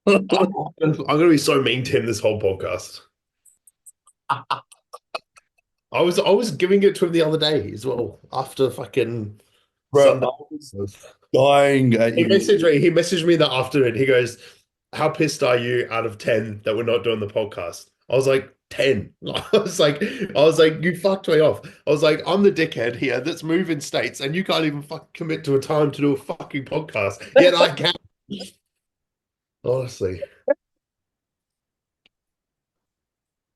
I'm gonna be so mean to him this whole podcast. I was giving it to him the other day as well after fucking Bro, Sunday. I was dying at He you. messaged me. He messaged me that afternoon. He goes, "How pissed are you out of 10 that we're not doing the podcast?" I was like, 10. I was like, you fucked me off. I was like, I'm the dickhead here that's moving states, and you can't even fucking commit to a time to do a fucking podcast. Yet I can. Honestly.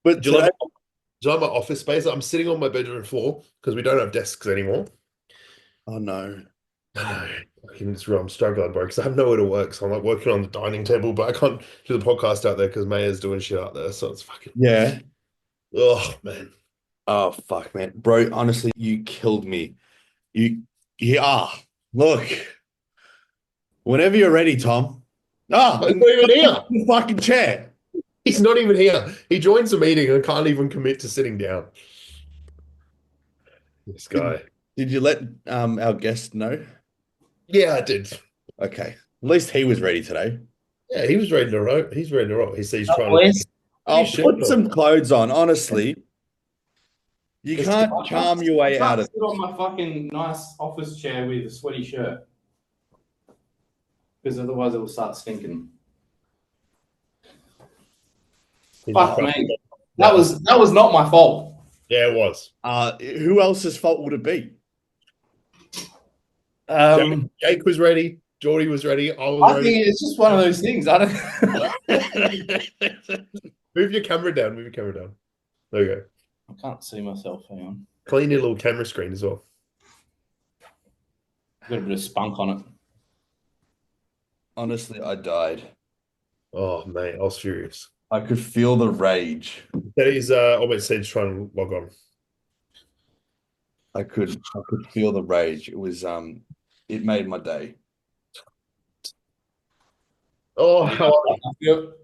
But Do you today, like do you like my office space? I'm sitting on my bedroom floor because we don't have desks anymore. oh no. I know. Fucking this room, I'm struggling, bro, because I have nowhere to work. So I'm like working on the dining table, but I can't do the podcast out there because Maya's doing shit out there. So it's fucking, Yeah. oh man. Oh fuck, man. Bro, honestly, you killed me. You yeah. Look, whenever you're ready, Tom. Ah, He's not even here. the fucking chair. He's not even here. He joins the meeting and can't even commit to sitting down. This Did, guy. did you let our guest know? Yeah, I did. Okay. At least he was ready today. Yeah, he was ready to roll. He's ready to roll. He says he's Up, trying to boys. I'll his shirt put off. some clothes on. Honestly, you can't charm your way out of Sit on my fucking nice office chair with a sweaty shirt. Because otherwise it will start stinking. He's Fuck just trying- me. That was not my fault. Yeah, it was. Who else's fault would it be? Jake was ready. Jordy was ready. I was I ready. think it's just one of those things. I don't. Move your camera down. Move your camera down. There you go. I can't see myself. Hang on. Clean your little camera screen as well. Got a bit of spunk on it. Honestly, I died. Oh, mate, I was furious. I could feel the rage. That is, almost said trying to log on. I could feel the rage. It was it made my day. Oh, how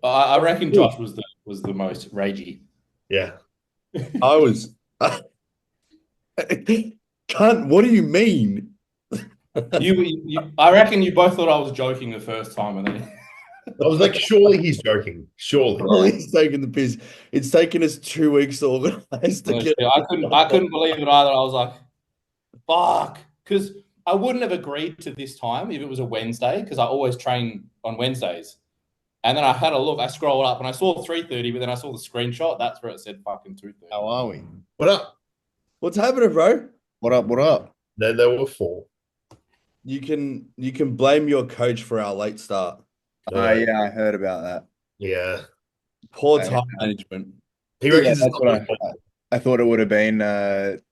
I reckon Josh was the most ragey. yeah. I was Cunt, what do you mean? I reckon you both thought I was joking the first time, and then I was like, surely he's joking. Surely. Oh, he's taking the piss. It's taken us 2 weeks to organize to get. I couldn't believe it either. I was like, fuck, because I wouldn't have agreed to this time if it was a Wednesday, because I always train on Wednesdays. And then I had a look. I scrolled up and I saw 3:30, but then I saw the screenshot. That's where it said fucking 2:30. How are we? What up? What's happening, bro? What up? What up? Then there were 4. You can blame your coach for our late start. Yeah, I heard about that. Yeah. Poor Yeah. time management. He Yeah, reckons that's it's what not his fault. I thought it would have been.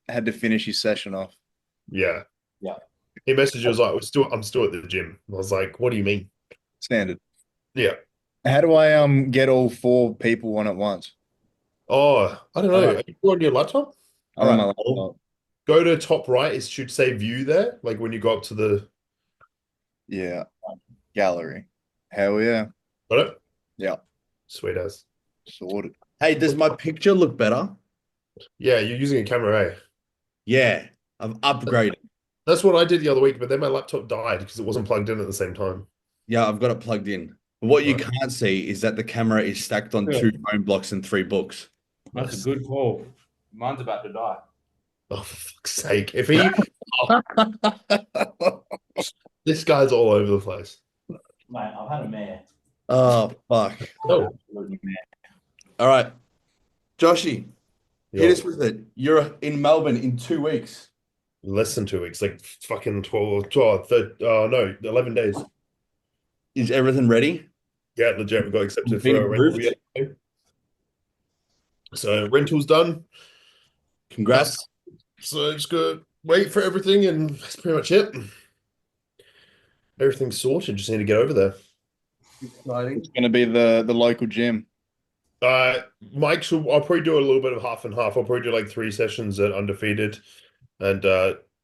Had to finish his session off. Yeah. Yeah. He messaged us like, I'm still at the gym. I was like, what do you mean? Standard. Yeah. How do I get all 4 people on at once? Oh, I don't know. Alright. Are you on your laptop? I'm on my Alright. laptop. Go to top right. It should say view there. Like when you go up to the. Yeah. Gallery. Hell yeah. Got it? Yeah. Sweet as. Sorted. Hey, does my picture look better? Yeah, you're using a camera, eh? Yeah, I've upgraded. That's what I did the other week, but then my laptop died because it wasn't plugged in at the same time. Yeah, I've got it plugged in. But what you Right. can't see is that the camera is stacked on 2 phone blocks and 3 books. That's a good call. Mine's about to die. Oh, for fuck's sake. If he. This guy's all over the place. Mate, I've had a mare. Oh, fuck. Oh, All right. Joshy, yeah. hit us with it. You're in Melbourne in 2 weeks. Less than 2 weeks, like fucking 12, 11 days. Is everything ready? Yeah, legit. We got accepted Been for a rental approved? yesterday. So rental's done. Congrats. So just gonna wait for everything, and that's pretty much it. Everything's sorted. Just need to get over there. Exciting. It's going to be the local gym. Mike, I'll probably do a little bit of half and half. I'll probably do like 3 sessions at Undefeated and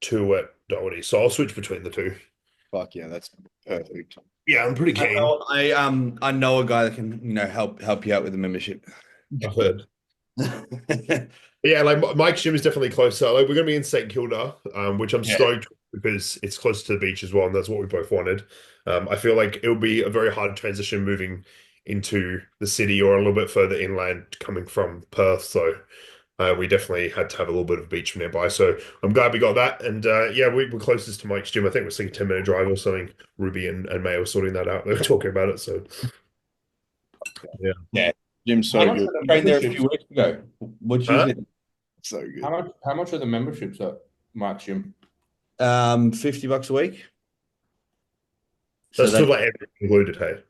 2 at Doherty. So I'll switch between the 2. Fuck yeah, that's perfect. Yeah, I'm pretty keen. I know a guy that can help you out with the membership. I've heard. But yeah, like Mike's gym is definitely closer. Like we're gonna be in St Kilda, which I'm stoked because it's close to the beach as well, and that's what we both wanted. I feel like it will be a very hard transition moving into the city or a little bit further inland coming from Perth. So we definitely had to have a little bit of beach nearby. So I'm glad we got that. And yeah, we're closest to Mike's gym. I think it was like a 10-minute drive or something. Ruby and May were sorting that out. They were talking about it. So yeah. Yeah. Gym's How so much good. are the Trained there a memberships? few weeks ago. What'd you Huh? think? So good. How much are the memberships at Mike's gym? $50 a week. So That's still that, like everything included, hey?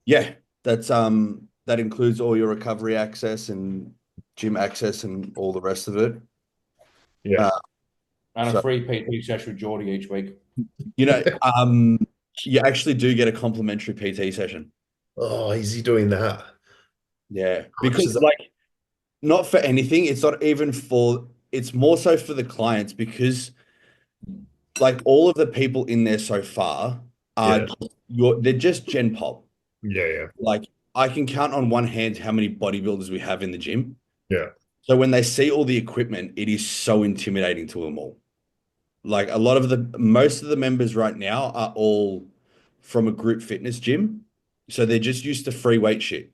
yeah, that includes all your recovery access and gym access and all the rest of it. Yeah. And So- a free PT session with Jordy each week. You know, you actually do get a complimentary PT session. Oh, is he doing that? Yeah, much is because that? like not for anything. It's not even for. It's more so for the clients because like all of the people in there so far are they're just Gen Pop. Yeah. Like I can count on one hand how many bodybuilders we have in the gym. Yeah. So when they see all the equipment, it is so intimidating to them all. Like most of the members right now are all from a group fitness gym. So they're just used to free weight shit.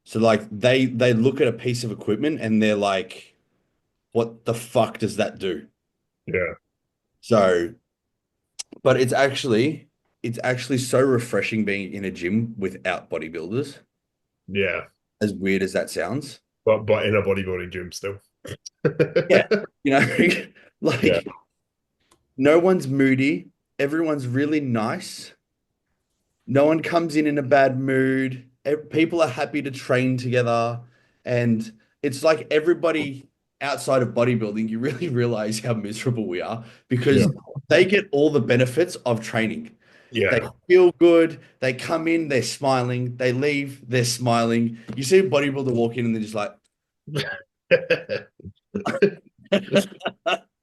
So like they look at a piece of equipment and they're like, what the fuck does that do? Yeah. So, but it's actually so refreshing being in a gym without bodybuilders, Yeah. as weird as that sounds. But in a bodybuilding gym still. Yeah. You know, like Yeah. no one's moody, everyone's really nice. No one comes in a bad mood. People are happy to train together. And it's like everybody outside of bodybuilding, you really realize how miserable we are because they get all the benefits of training. They Yeah. feel good. They come in, they're smiling. They leave, they're smiling. You see a bodybuilder walk in and they're just like,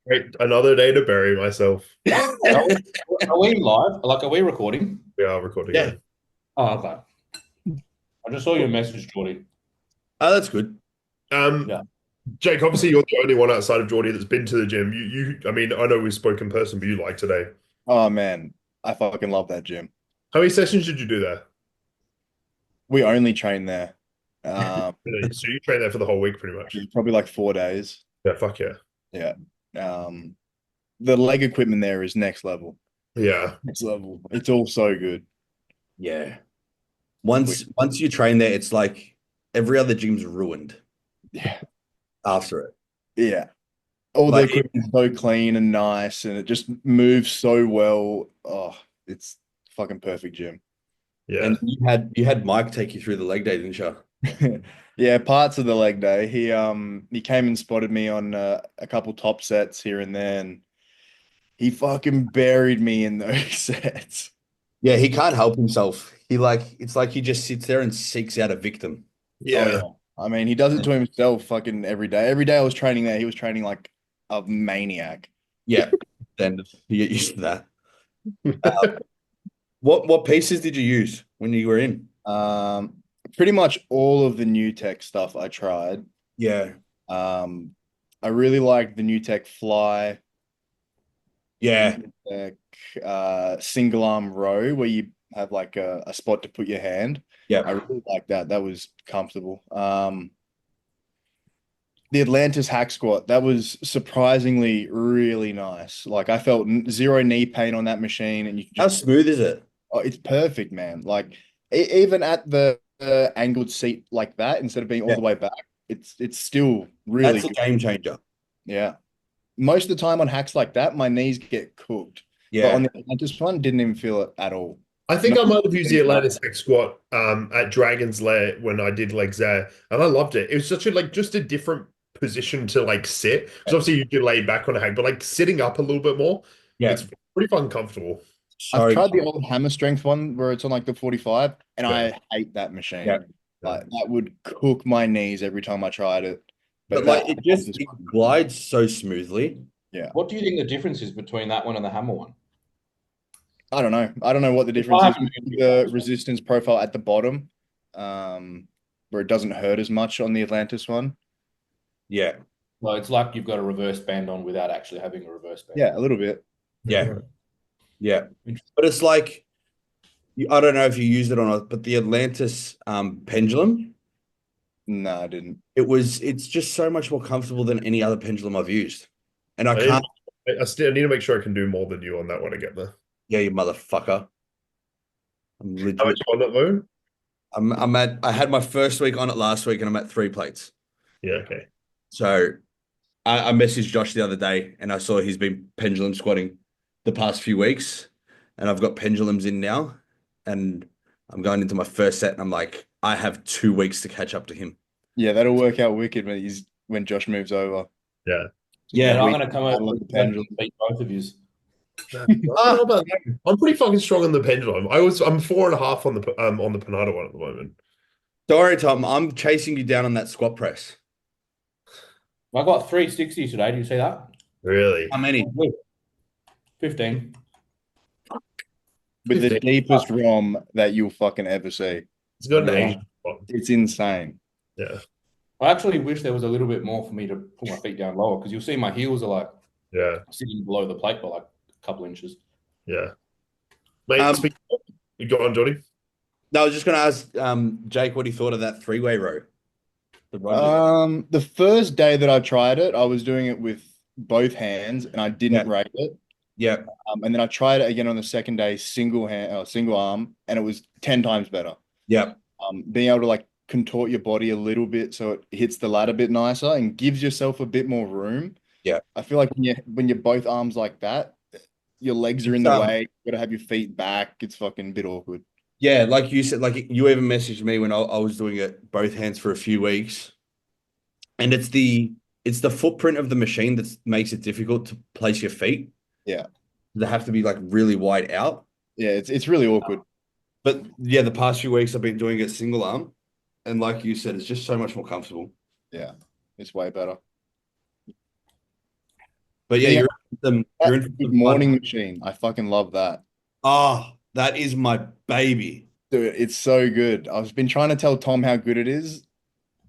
Great. Another day to bury myself. Are we live? Like, are we recording? We are recording. Yeah. Oh, okay. I just saw your message, Jordy. Oh, that's good. Yeah. Jake, obviously you're the only one outside of Jordy that's been to the gym. I mean, I know we spoke in person, but you like today. Oh man, I fucking love that gym. How many sessions did you do there? We only train there. Really? So you trained there for the whole week, pretty much. Probably like 4 days. Yeah, fuck yeah. Yeah. The leg equipment there is next level. Yeah. Next level. It's all so good. Yeah. Once you train there, it's like every other gym's ruined Yeah. after it. Yeah. All Like, the equipment's so clean and nice, and it just moves so well. Oh, it's fucking perfect gym. Yeah. And you had Mike take you through the leg day, didn't you? Yeah, parts of the leg day. He came and spotted me on a couple top sets here and there, and he fucking buried me in those sets. Yeah, he can't help himself. It's like he just sits there and seeks out a victim. Yeah. Oh, yeah. I mean, he does it to himself fucking every day. Every day I was training there, he was training like a maniac. Yeah. Then you get used to that. What pieces did you use when you were in? Pretty much all of the new tech stuff I tried. Yeah. I really like the new tech fly, Yeah. single arm row where you have like a spot to put your hand. Yeah. I really like that. That was comfortable. The Atlantis hack squat, that was surprisingly really nice. Like I felt zero knee pain on that machine, and you can How just, smooth is it? oh, it's perfect, man. Like even at the angled seat like that, instead of being all the way back, it's still really That's a good. game changer. Yeah. Most of the time on hacks like that, my knees get cooked. But Yeah. on the Atlantis one, didn't even feel it at all. I think No. I might have used the Atlantis Hack Squat at Dragon's Lair when I did legs there, and I loved it. It was such a just a different position to like sit. Because obviously you can lay back on a hack, but like sitting up a little bit more, Yeah. it's pretty fun, comfortable. I've tried the old hammer strength one where it's on like the 45, and Yeah. I hate that machine. Yeah. Like that would cook my knees every time I tried it. But like it glides so smoothly. Yeah. What do you think the difference is between that one and the hammer one? I don't know. I don't know what the difference is between the resistance profile at the bottom, where it doesn't hurt as much on the Atlantis one. Yeah. Well, it's like you've got a reverse band on without actually having a reverse band. Yeah, a little bit. Yeah. Yeah. But it's like, I don't know if you used it or not, but the Atlantis pendulum, No, I didn't. it's just so much more comfortable than any other pendulum I've used. And I I can't, need to make sure I can do more than you on that when I get there. yeah, you motherfucker. I'm How legit. much on it though? I had my first week on it last week and I'm at 3 plates. Yeah, okay. So I messaged Josh the other day and I saw he's been pendulum squatting the past few weeks and I've got pendulums in now and I'm going into my first set and I'm like, I have 2 weeks to catch up to him. Yeah, that'll work out wicked when Josh moves over. Yeah. Yeah, I'm we going to come over battle and the pendulum. beat both of you. I don't know about that. I'm pretty fucking strong on the pendulum. I'm 4.5 on the Panada one at the moment. Don't worry, Tom. I'm chasing you down on that squat press. I got 360 today. Do you see that? Really? How many? 15. With the 15. deepest ROM that you'll fucking ever see. It's got an Yeah. Asian spot. It's insane. Yeah. I actually wish there was a little bit more for me to put my feet down lower because you'll see my heels are like Yeah. sitting below the plate by like a couple inches. Yeah. Mate, you got on, Jordy? No, I was just going to ask Jake what he thought of that three-way row. The run. The first day that I tried it, I was doing it with both hands and I didn't Yeah. rate it. Yeah. And then I tried it again on the second day, single arm, and it was 10 times better. Yeah. Being able to like contort your body a little bit so it hits the lat a bit nicer and gives yourself a bit more room. Yeah. I feel like when you're both arms like that, your legs are in the way. You gotta have your feet back. It's fucking a bit awkward. Yeah, like you said, like you even messaged me when I was doing it both hands for a few weeks. And it's the footprint of the machine that makes it difficult to place your feet. Yeah. They have to be like really wide out. Yeah, it's really awkward. But yeah, the past few weeks I've been doing it single arm. And like you said, it's just so much more comfortable. Yeah, it's way better. But yeah, Yeah. you're in Good morning machine. I fucking love that. Oh, that is my baby. Dude, it's so good. I've been trying to tell Tom how good it is.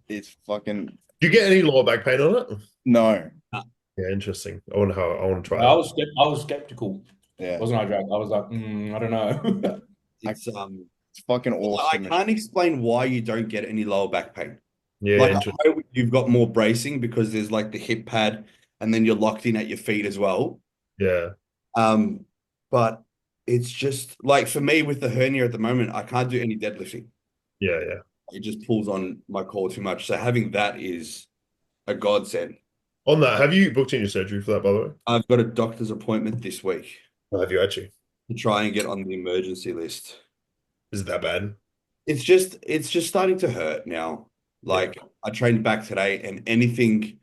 It's fucking Do you get any lower back pain on it? no. Yeah, interesting. I want to try I that. was skeptical. Yeah, Wasn't I, Drake? I was like, I don't know. It's it's fucking awesome. I can't explain why you don't get any lower back pain. Yeah, Like I interesting. know you've got more bracing because there's like the hip pad and then you're locked in at your feet as well. Yeah. But it's just like for me with the hernia at the moment, I can't do any deadlifting. Yeah, yeah. It just pulls on my core too much. So having that is a godsend. On that, have you booked in your surgery for that, by the way? I've got a doctor's appointment this week Or have you actually? to try and get on the emergency list. Is it that bad? It's just starting to hurt now. Like I trained back today and anything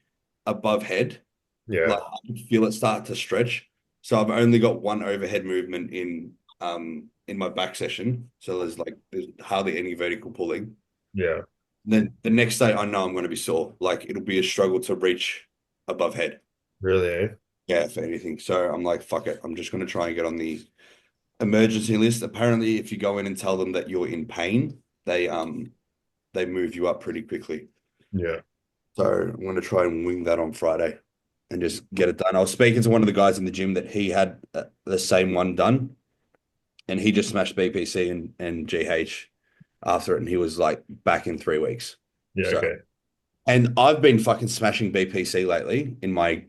above head, Yeah. like I can feel it start to stretch. So I've only got one overhead movement in my back session. So there's hardly any vertical pulling. Yeah. Then the next day I know I'm going to be sore. Like it'll be a struggle to reach above head. Really, eh? Yeah, for anything. So I'm like, fuck it. I'm just going to try and get on the emergency list. Apparently, if you go in and tell them that you're in pain, they move you up pretty quickly. Yeah. So I'm going to try and wing that on Friday and just get it done. I was speaking to one of the guys in the gym that he had the same one done, and he just smashed BPC and GH after it, and he was like back in 3 weeks. Yeah, So- okay. And I've been fucking smashing BPC lately in my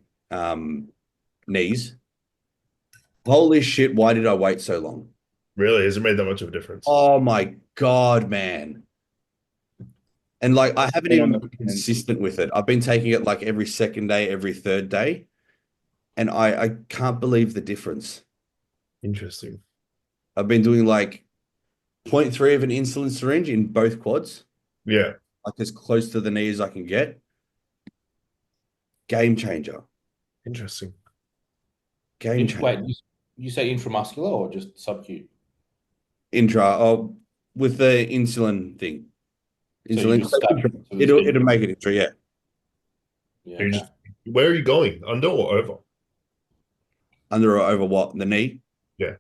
knees. Holy shit, why did I wait so long? Really? Has it made that much of a difference? Oh my God, man. And like I haven't even been consistent with it. I've been taking it like every second day, every third day. And I can't believe the difference. Interesting. I've been doing like 0.3 of an insulin syringe in both quads, Yeah. like as close to the knee as I can get. Game changer. Interesting. Game changer. Wait, you say intramuscular or just subcu? With the insulin thing. So Insulin. you just stuck to the It'll skin. make it intra, yeah. Yeah, You okay. just, where are you going? Under or over? Under or over what? The knee? Yeah.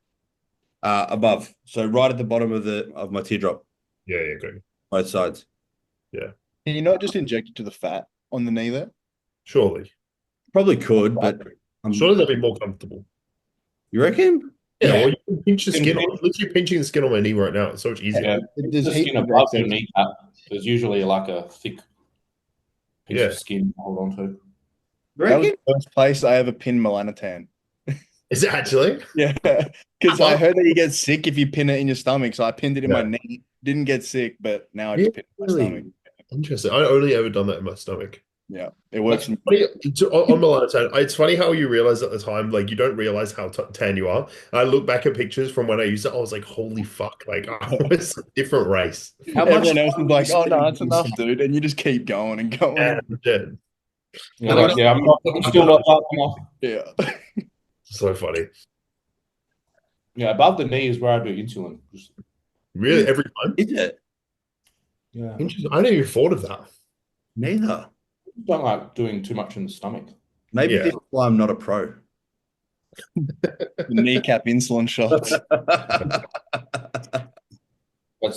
Above. So right at the bottom of my teardrop, Yeah, yeah, good. both sides. Can you not just inject it to the fat on the knee there? Surely. Probably could, but Surely they'll be more comfortable. You reckon? Yeah, Yeah. well, you can pinch the Can skin. pinch- I'm literally pinching the skin on my knee right now. It's so much easier. Yeah. There's The heaps skin of above your excess. kneecap. There's usually like a thick piece Yeah. of skin to hold on to. You That was reckon? the first place I ever pinned melanotan. Is it actually? Yeah, because I heard that you get sick if you pin it in your stomach. So I pinned it in my knee. Didn't get sick, but now I just pin it in my Really? stomach. Interesting. I only ever done that in my stomach. Yeah, it works. It's funny, on melatonin, it's funny how you realize at the time, like you don't realize how tan you are. I look back at pictures from when I used it, I was like, holy fuck, like I was a different race. How much Everyone else is time like, do you "Oh no, spend it's enough, dude," and you just keep going and going. And yeah, Yeah, like, yeah, I'm still not up enough. Yeah. so funny. Yeah, above the knee is where I do insulin. Just, Really, every time. Is it? yeah. Interesting. I never even thought of that. Neither. Don't like doing too much in the stomach. Maybe Yeah. this is why I'm not a pro. The kneecap insulin shots.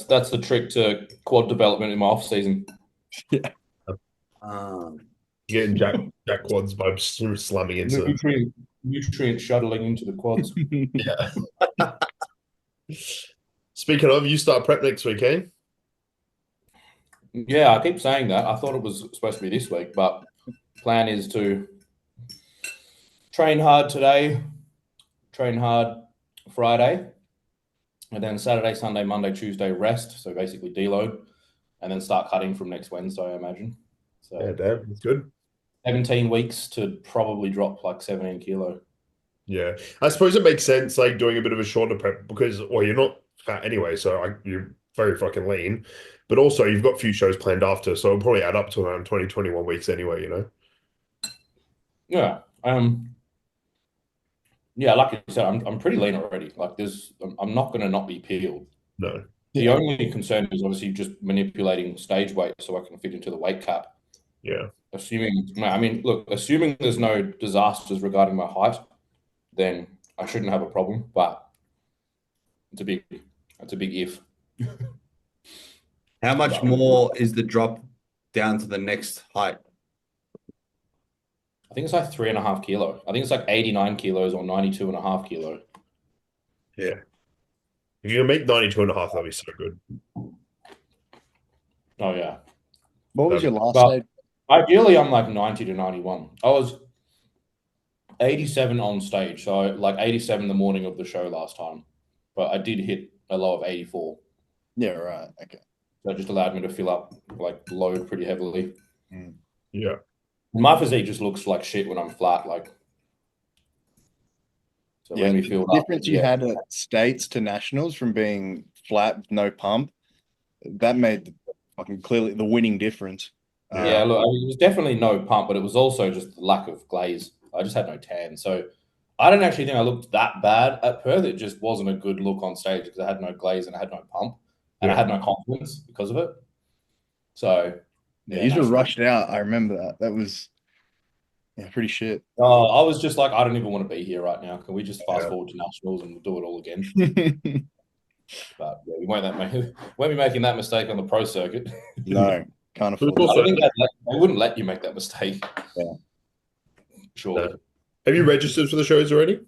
That's the trick to quad development in my off season. Getting jack quads by slamming into them. Nutrient shuttling into the quads. Yeah. Speaking of, you start prep next week, eh? Yeah, I keep saying that. I thought it was supposed to be this week, but plan is to train hard today, train hard Friday, and then Saturday, Sunday, Monday, Tuesday rest. So basically deload, and then start cutting from next Wednesday, I imagine. So Yeah, damn, that's good. 17 weeks to probably drop like 17 kilo. Yeah, I suppose it makes sense, like doing a bit of a shorter prep because, well, you're not fat anyway, so you're very fucking lean, but also you've got a few shows planned after, so it'll probably add up to around 20, 21 weeks anyway, you know? Yeah. Yeah, like I said, I'm pretty lean already. Like I'm not going to not be peeled. No. The only concern is obviously just manipulating stage weight so I can fit into the weight cap. Yeah. Assuming there's no disasters regarding my height, then I shouldn't have a problem. But it's a big if. How much more is the drop down to the next height? I think it's like 3.5 kilo. I think it's like 89 kilos or 92.5 kilo. Yeah. If you can make 92.5, that'd be so good. Oh yeah. What was your last But stage? ideally, I'm like 90 to 91. I was 87 on stage, so like 87 the morning of the show last time, but I did hit a low of 84. Yeah, right. Okay. So it just allowed me to fill up, like load pretty heavily. Yeah. My physique just looks like shit when I'm flat, like. So Yeah, when we the filled up, difference you had at states to nationals from being flat, no pump, that made fucking clearly the winning difference. Yeah, look, I mean, it was definitely no pump, but it was also just the lack of glaze. I just had no tan, so I don't actually think I looked that bad at Perth. It just wasn't a good look on stage because I had no glaze and I had no pump, and I had no confidence because of it. So yeah, you just rushed out. I remember that. That was pretty shit. I was just like, I don't even want to be here right now. Can we just fast forward to nationals and we'll do it all again? But yeah, we won't be making that mistake on the pro circuit. No, can't afford Also, I don't think they wouldn't let you make that mistake. Yeah. Sure. Have you registered for the shows already?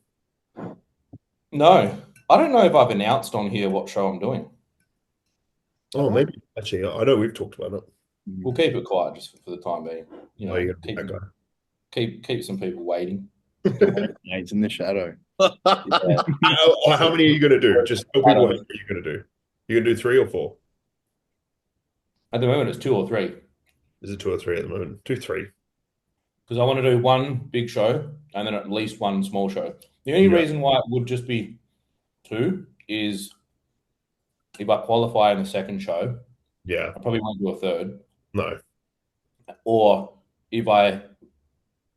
No, I don't know if I've announced on here what show I'm doing. Oh, maybe. Actually, I know we've talked about it. We'll keep it quiet just for the time being. You know, you're gonna be that guy. keep some people waiting. It's in the shadow. How many are you going to do? Just tell people what you're going to do. You're going to do 3 or 4? At the moment, it's 2 or 3. Is it 2 or 3 at the moment? 2, 3. Because I want to do one big show and then at least one small show. The only reason why it would just be 2 is if I qualify in the second show, I probably won't do a third. No. Or if I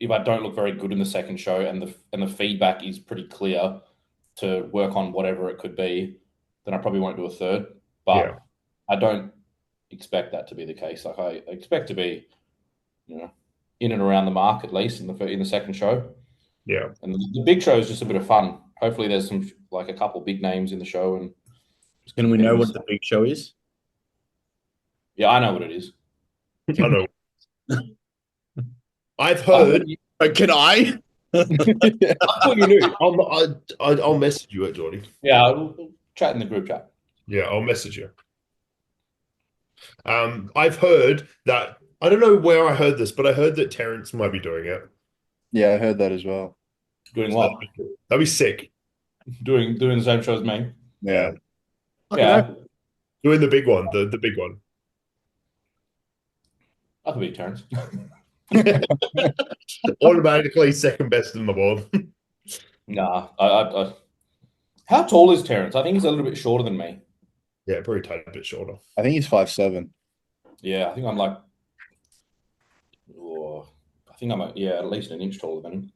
don't look very good in the second show and the feedback is pretty clear to work on whatever it could be, then I probably won't do a third. But I don't expect that to be the case. Like I expect to be, in and around the mark at least in the second show. Yeah. And the big show is just a bit of fun. Hopefully, there's a couple big names in the show. And can we know what the big show is? Yeah, I know what it is. I know. I've heard. Can I? I thought you knew. I'll message you it, Jordy. Yeah, we'll chat in the group chat. Yeah, I'll message you. I've heard that, I don't know where I heard this, but I heard that Terrence might be doing it. Yeah, I heard that as well. Doing So what? that'd be sick. Doing the same show as me. Yeah. Yeah, Doing the big one, the big one. I could be Terrence. Automatically second best in the world. Nah, how tall is Terrence? I think he's a little bit shorter than me. Yeah, probably tiny bit shorter. I think he's 5'7". Yeah, I think I'm like, I think I'm at least an inch taller than him.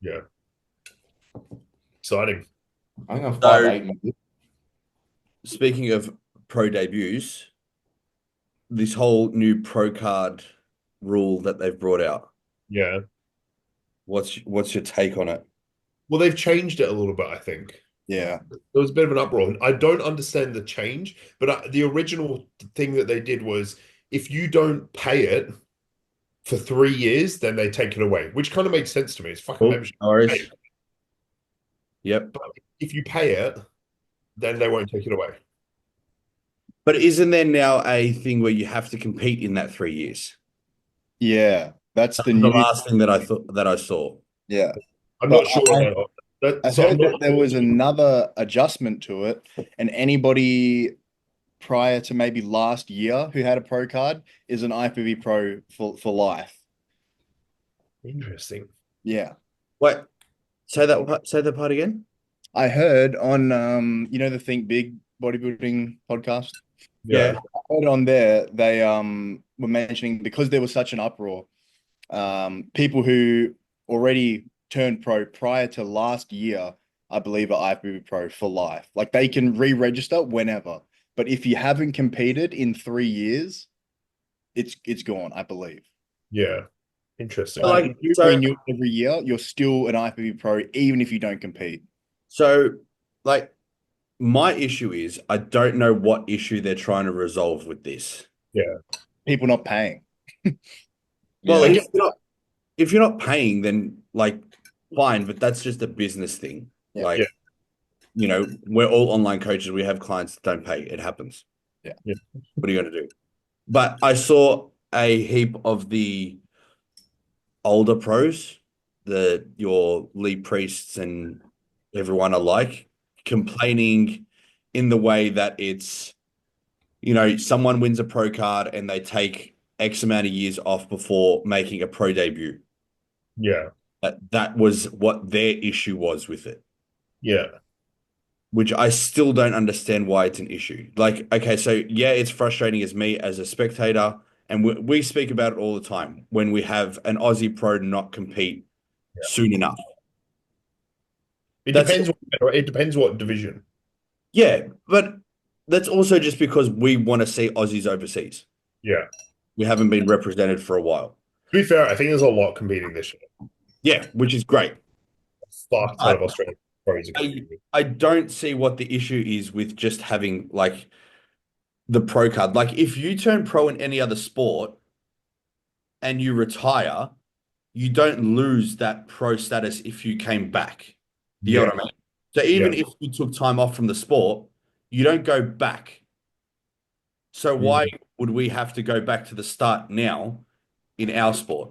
Yeah. Exciting. I think I'm So- 5'8". Maybe. Speaking of pro debuts, this whole new pro card rule that they've brought out, Yeah. what's your take on it? Well, they've changed it a little bit, I think. Yeah. There was a bit of an uproar. I don't understand the change, but the original thing that they did was if you don't pay it for 3 years, then they take it away, which kind of makes sense to me. It's fucking membership. No worries. Yep. But if you pay it, then they won't take it away. But isn't there now a thing where you have to compete in that 3 years? Yeah. That's the The new. last thing that I saw. Yeah. I'm But not sure about that. I So I'm heard not that there was another adjustment to it, and anybody prior to maybe last year who had a pro card is an IFBB pro for life. interesting. Yeah. Wait, say that part again. I heard on the Think Big bodybuilding podcast. Yeah. I heard on there they were mentioning because there was such an uproar, people who already turned pro prior to last year, I believe, are IFBB pro for life. Like they can re-register whenever. But if you haven't competed in 3 years, it's gone, I believe. Yeah. Interesting. Like, If you so- renew every year, you're still an IFBB pro, even if you don't compete. So, like, my issue is I don't know what issue they're trying to resolve with this. People not paying. Well, Yeah. if you're not paying, then like fine, but that's just a business thing. Yeah. Like, Yeah. We're all online coaches. We have clients that don't pay. It happens. Yeah. Yeah. What are you going to do? But I saw a heap of the older pros, your Lee Priests and everyone alike, complaining in the way that it's, someone wins a pro card and they take X amount of years off before making a pro debut. Yeah. That was what their issue was with it, Yeah. which I still don't understand why it's an issue. Like, okay, so yeah, it's frustrating as me as a spectator, and we speak about it all the time when we have an Aussie pro not compete soon enough. It That's- depends what division. Yeah, but that's also just because we want to see Aussies overseas. Yeah. We haven't been represented for a while. To be fair, I think there's a lot competing this year. Yeah, which is great. Fuck ton of Australian pros are competing. I don't see what the issue is with just having like the pro card. Like if you turn pro in any other sport and you retire, you don't lose that pro status if you came back. You know what I mean? So even if you took time off from the sport, you don't go back. So why would we have to go back to the start now in our sport?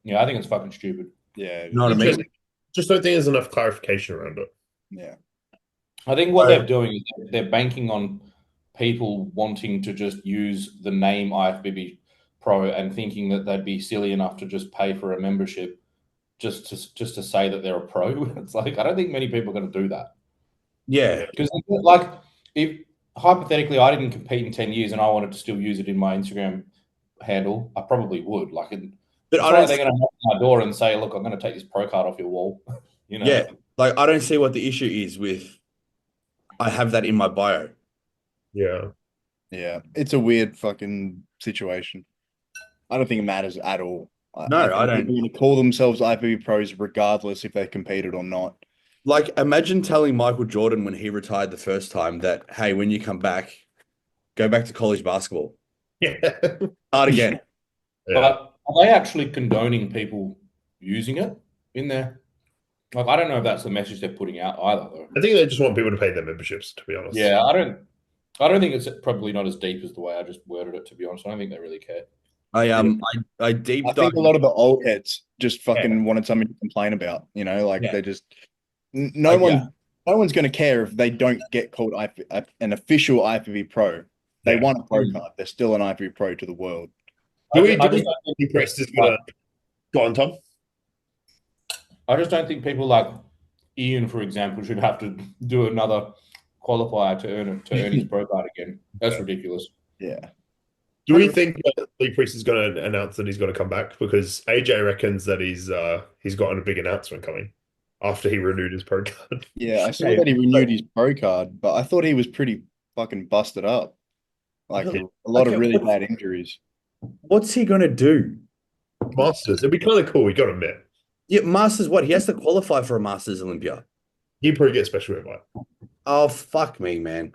Yeah, I think it's fucking stupid. Yeah. You know what I mean? Just don't think there's enough clarification around it. Yeah. I think what they're doing is they're banking on people wanting to just use the name IFBB Pro and thinking that they'd be silly enough to just pay for a membership just to say that they're a pro. It's like I don't think many people are going to do that. Yeah. Because like if hypothetically I didn't compete in 10 years and I wanted to still use it in my Instagram handle, I probably would. Like But it's I not like don't they're going to knock on my door and say, look, I'm going to take this pro card off your wall. Yeah. Like I don't see what the issue is with I have that in my bio. Yeah. Yeah. It's a weird fucking situation. I don't think it matters at all. No, I think don't. people are gonna call themselves IFBB pros regardless if they competed or not. Like imagine telling Michael Jordan when he retired the first time that, hey, when you come back, go back to college basketball. Yeah. Start again. But are they actually condoning people using it? in there. Like, I don't know if that's the message they're putting out either, though. I think they just want people to pay their memberships, to be honest. Yeah, I don't think it's probably not as deep as the way I just worded it, to be honest. I don't think they really care. I deep I dive. think a lot of the old heads just fucking wanted something to complain about, like Yeah. they just no one's going to care if they don't get called an official IFBB Pro. They want a pro card. They're still an IFBB Pro to the world. Do we I just don't think Priest is gonna go on, Tom? I just don't think people like Ian, for example, should have to do another qualifier to earn his pro card again. That's ridiculous. Yeah. Do we think Lee Priest is going to announce that he's going to come back? Because AJ reckons that he's gotten a big announcement coming after he renewed his pro card. Yeah, I saw that he renewed his pro card, but I thought he was pretty fucking busted up. Like a lot of really bad injuries. What's he gonna do? Masters. It'd be kind of cool, we got to admit. Yeah, Masters. What? He has to qualify for a Masters Olympia. He'd probably get special invite. Oh fuck me, man!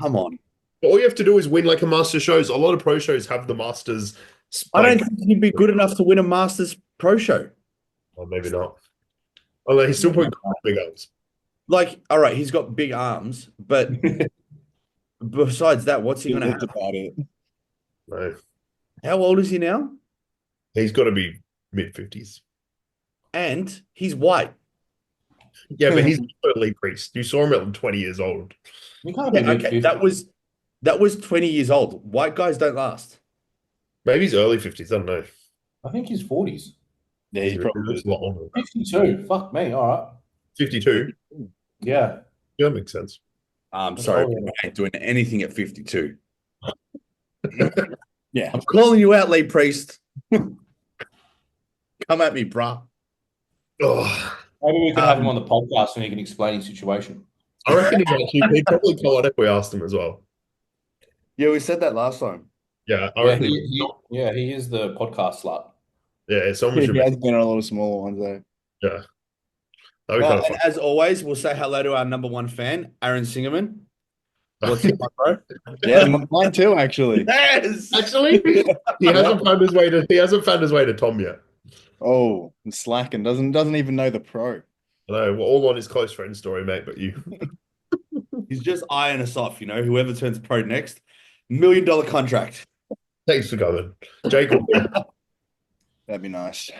Come on. But all you have to do is win like a Master shows. A lot of pro shows have the Masters. I don't think he'd be good enough to win a Masters Pro Show. Well, maybe not. Although he's still putting big ups. Like, all right, he's got big arms, but besides that, what's he gonna That's have? about it. No, How old is he now? he's got to be mid-50s. And he's white. Yeah, but he's Lee Priest. You saw him at 20 years old. You can't be Yeah, okay, that was 20 years old. White guys don't last. Maybe he's early 50s. I don't know. I think he's 40s. Yeah, he's probably looks a lot older. 52. Fuck me. All right. 52. Yeah. Yeah, that makes sense. I'm sorry, I ain't doing anything at 52. Yeah. I'm calling you out, Lee Priest. Come at me, bruh. Oh, Maybe we can have him on the podcast and he can explain his situation. I reckon he'd probably call it if we asked him as well. Yeah, we said that last time. Yeah, I Yeah, reckon. he is the podcast slut. Yeah, someone should He be. has been on a lot of smaller ones though. Yeah. That'd be kind of And fun. as always, we'll say hello to our number one fan, Aaron Singerman. What's up, bro? Yeah, mine too, actually. Yes. Actually, he hasn't found his way to Tom yet. Oh, and slacking. Doesn't even know the pro. I know, we're all on his close friend story, mate, but you. He's just eyeing us off, whoever turns pro next. $1 million contract. Thanks for coming. Jayke. That'd be nice.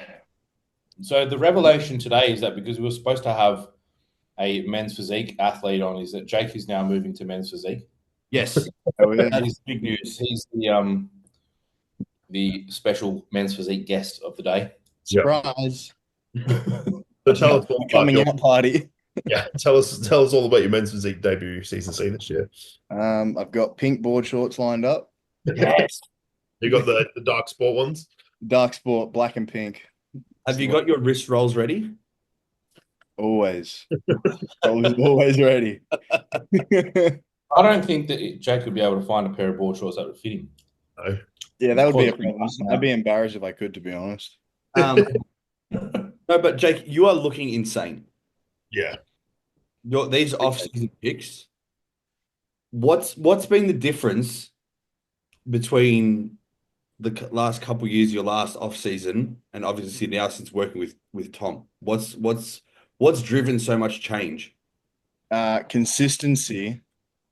So the revelation today is that because we were supposed to have a men's physique athlete on, is that Jayke is now moving to men's physique. Yes. Oh, yeah. That is big news. He's the special men's physique guest of the day. Surprise. So tell us all about Coming out party. tell us all about your men's physique debut season C this year. I've got pink board shorts lined up. Yes. You got the dark sport ones? Dark sport, black and pink. Have you got your wrist rolls ready? Always. Always ready. I don't think that Jake would be able to find a pair of board shorts that would fit him. No. Yeah, that would be a problem. I'd be embarrassed if I could, to be honest. No, but Jake, you are looking insane. Yeah. These off-season picks. What's been the difference between the last couple of years, your last off-season, and obviously now since working with Tom? What's driven so much change? Consistency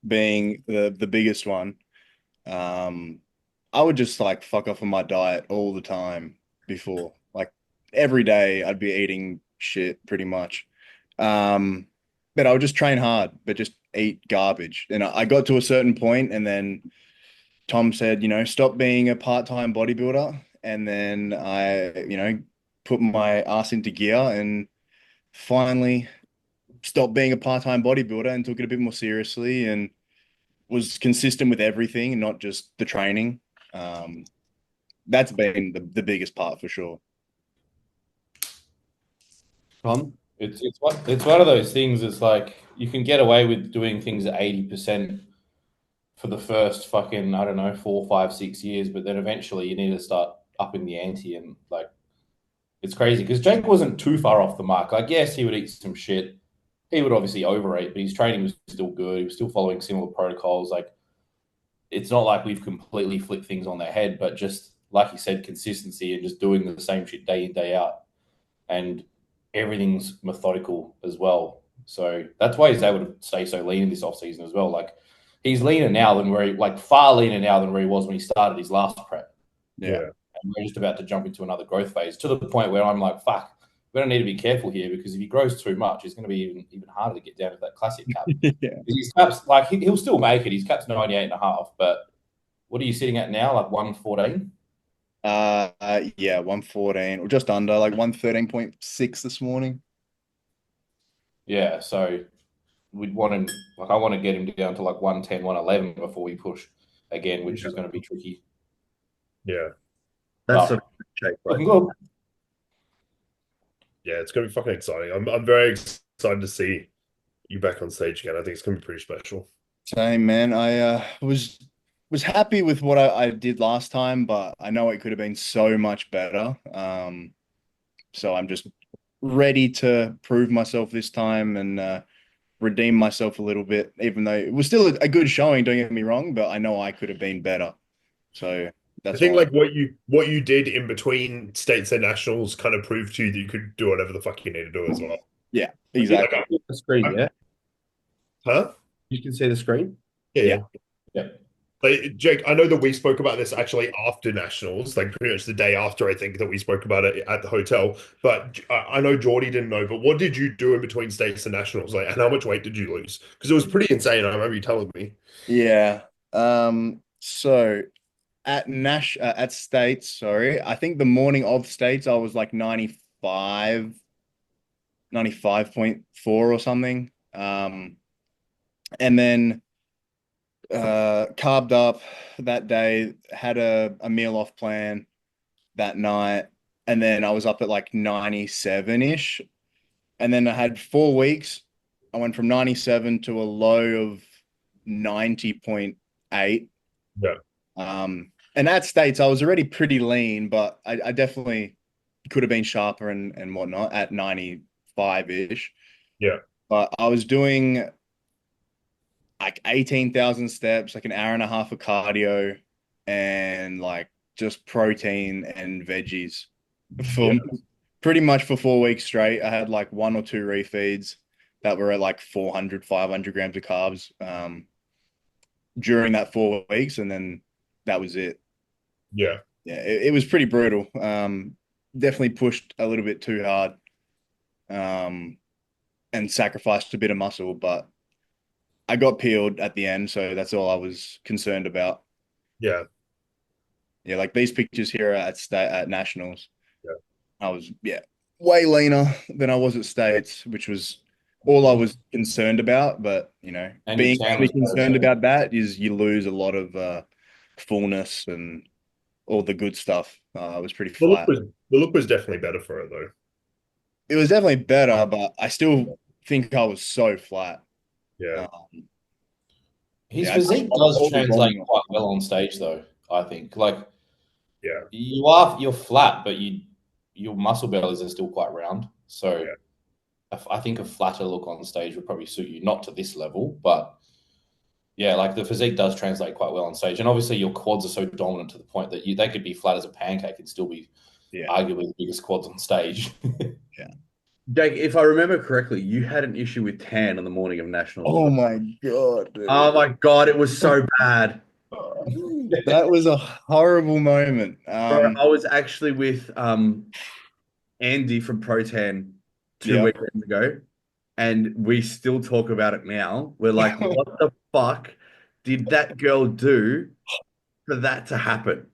being the biggest one. I would just like fuck off on my diet all the time before. Like every day I'd be eating shit pretty much. But I would just train hard, but just eat garbage. And I got to a certain point and then Tom said, stop being a part-time bodybuilder. And then I, put my ass into gear and finally stopped being a part-time bodybuilder and took it a bit more seriously and was consistent with everything and not just the training. That's been the biggest part for sure. Tom? It's one of those things. It's like you can get away with doing things at 80% for the first fucking, I don't know, 4, 5, 6 years, but then eventually you need to start upping the ante, and like it's crazy because Jake wasn't too far off the mark. Like, yes, he would eat some shit. He would obviously overeat, but his training was still good. He was still following similar protocols. Like, it's not like we've completely flipped things on their head, but just like you said, consistency and just doing the same shit day in, day out. and everything's methodical as well. So that's why he's able to stay so lean in this offseason as well. Like he's leaner now than far leaner now than where he was when he started his last prep. Yeah. And we're just about to jump into another growth phase to the point where I'm like, fuck, we're going to need to be careful here because if he grows too much, it's going to be even harder to get down to that classic cap. Yeah. His cap's like he'll still make it. His cap's 98.5, but what are you sitting at now? Like 114? Yeah, 114 or just under, like 113.6 this morning. Yeah, so we'd want him, like I want to get him down to like 110, 111 before we push again, which is going to be tricky. Yeah. That's But a shape, looking right? good. Yeah, it's gonna be fucking exciting. I'm very excited to see you back on stage again. I think it's gonna be pretty special. Same, man. I was happy with what I did last time, but I know it could have been so much better. So I'm just ready to prove myself this time and redeem myself a little bit, even though it was still a good showing, don't get me wrong, but I know I could have been better. So I that's think why. like what you did in between states and nationals kind of proved to you that you could do whatever the fuck you need to do as well. Yeah, Like, exactly. The screen, yeah. huh? You can see the screen. Yeah. Yeah. Like, Jake, I know that we spoke about this actually after nationals, like pretty much the day after, I think that we spoke about it at the hotel. But I know Jordy didn't know, but what did you do in between states and nationals? Like, and how much weight did you lose? Because it was pretty insane. I remember you telling me. Yeah. So at States, sorry, I think the morning of States I was like 95.4 or something. And then carved up that day, had a meal off plan that night, and then I was up at like 97-ish. And then I had 4 weeks. I went from 97 to a low of 90.8. Yeah. And at States, I was already pretty lean, but I definitely could have been sharper and whatnot at 95-ish. Yeah. But I was doing like 18,000 steps, like an hour and a half of cardio, and like just protein and veggies for pretty much for 4 weeks straight. I had like 1 or 2 refeeds that were at like 400, 500 grams of carbs during that 4 weeks, and then that was it. Yeah. Yeah, it was pretty brutal. Definitely pushed a little bit too hard, and sacrificed a bit of muscle, but I got peeled at the end, so that's all I was concerned about. Yeah. Yeah, like these pictures here at nationals. Yeah. I was way leaner than I was at States, which was all I was concerned about. But And being your tan only was better, concerned so- about that is you lose a lot of fullness and all the good stuff. I was pretty The look flat. was the look was definitely better for it though. It was definitely better, but I still think I was so flat. Yeah. His Yeah, physique all does the translate volume. quite well on stage, though. I think, like, Yeah. you're flat, but your muscle bellies are still quite round. So, Yeah. I think a flatter look on stage would probably suit you, not to this level, but yeah, like the physique does translate quite well on stage, and obviously your quads are so dominant to the point that they could be flat as a pancake and still be arguably the biggest quads on stage. Yeah. Jake, if I remember correctly, you had an issue with tan on the morning of nationals. Oh my God, dude. Oh my God, it was so bad. That was a horrible moment. Bro, I was actually with Andy from Protan two Yeah. weekends ago, and we still talk about it now. We're like, what the fuck did that girl do for that to happen?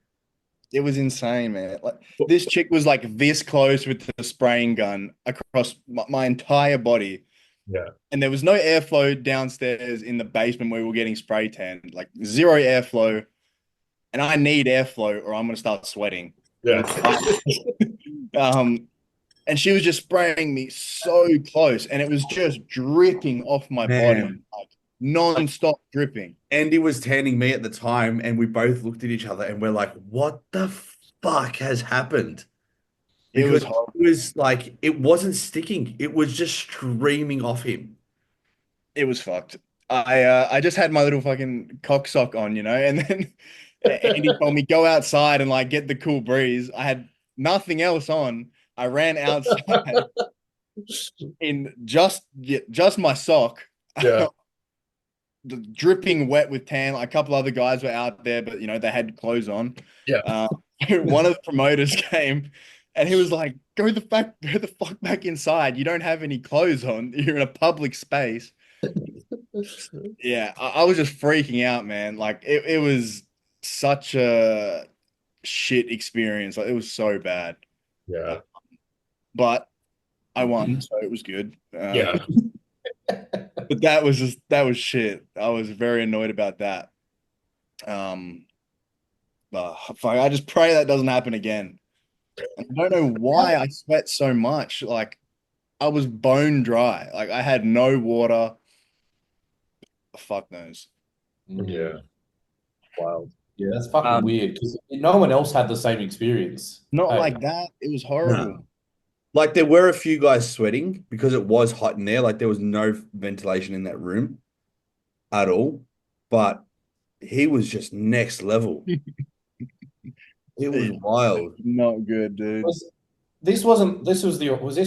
It was insane, man. Like this chick was like this close with the spraying gun across my entire body. Yeah. And there was no airflow downstairs in the basement where we were getting spray tanned, like zero airflow. And I need airflow or I'm gonna start sweating. Yeah. And she was just spraying me so close, and it was just dripping off my body, like non-stop dripping. Andy was tanning me at the time, and we both looked at each other and we're like, what the fuck has happened? It was Because horrible. it was like, it wasn't sticking. It was just streaming off him. It was fucked. I just had my little fucking cock sock on, and then Andy told me go outside and like get the cool breeze. I had nothing else on, I ran outside in just my sock, Yeah. dripping wet with tan. Like, a couple other guys were out there, but they had clothes on. Yeah. One of the promoters came, and he was like, go the fuck back inside. You don't have any clothes on. You're in a public space." Yeah, I was just freaking out, man. Like, it was such a shit experience. Like, it was so bad. Yeah. But I won, so it was good. Yeah. But that was shit. I was very annoyed about that. Fuck, I just pray that doesn't happen again. And I don't know why I sweat so much. Like, I was bone dry. Like, I had no water. Fuck knows. Yeah. Wild. Yeah, that's fucking weird because no one else had the same experience. Not Hey. like that. It was horrible. No. Like, there were a few guys sweating because it was hot in there. Like, there was no ventilation in that room at all. But he was just next level. It was wild. Not good, dude. Was this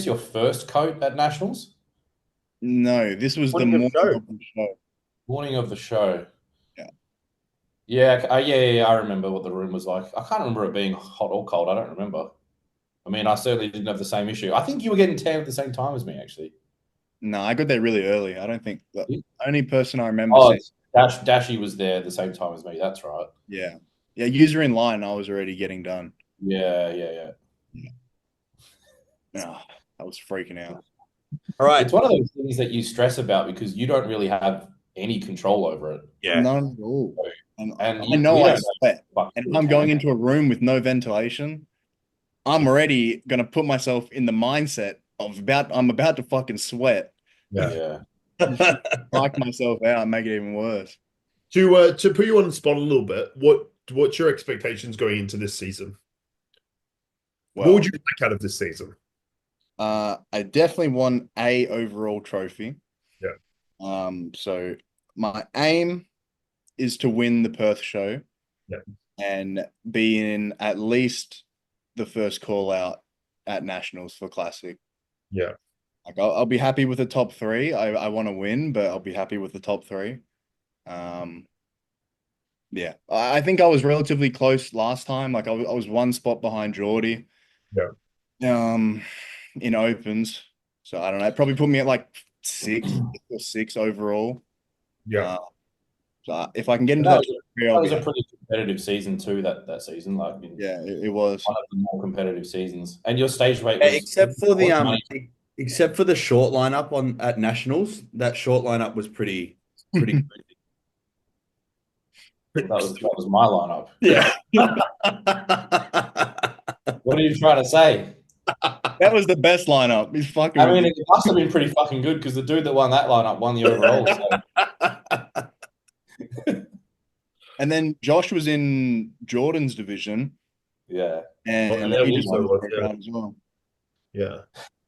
your first coat at Nationals? No, this was the Morning of morning show. of the show. Morning of the show. Yeah. Yeah, I remember what the room was like. I can't remember it being hot or cold. I don't remember. I mean, I certainly didn't have the same issue. I think you were getting tan at the same time as me, actually. No, I got there really early. I don't think the only person I remember Oh, saying, Dashy was there at the same time as me. That's right. yeah. Yeah, user in line, I was already getting done. Yeah. Oh, I was freaking out. All right. It's one of those things that you stress about because you don't really have any control over it. Yeah. None at all. And I we know I don't sweat. know. And if I'm going into a room with no ventilation, I'm already gonna put myself in the mindset of I'm about to fucking sweat. Yeah. Psych myself out and make it even worse. To put you on the spot a little bit, what's your expectations going into this season? Well, What would you like out of this season? I definitely want a overall trophy. Yeah. So my aim is to win the Perth show. Yeah. And be in at least the first call out at Nationals for Classic. Yeah. Like, I'll be happy with the top 3. I want to win, but I'll be happy with the top 3. Yeah, I think I was relatively close last time. Like, I was one spot behind Jordy. Yeah. In opens. So I don't know. It probably put me at like 6 or 6 overall. Yeah. So if I can get into That that was a pretty competitive season too. That season, like, yeah, it was one of the more competitive seasons. And your stage rate Yeah, was except for the short lineup at Nationals, that short lineup was pretty crazy. that was my lineup. Yeah. What are you trying to say? that was the best lineup. He's fucking. I mean, it must have been pretty fucking good because the dude that won that lineup won the overall. So. And then Josh was in Jordan's division. Yeah. And yeah, he just won also the was, round as well. Yeah.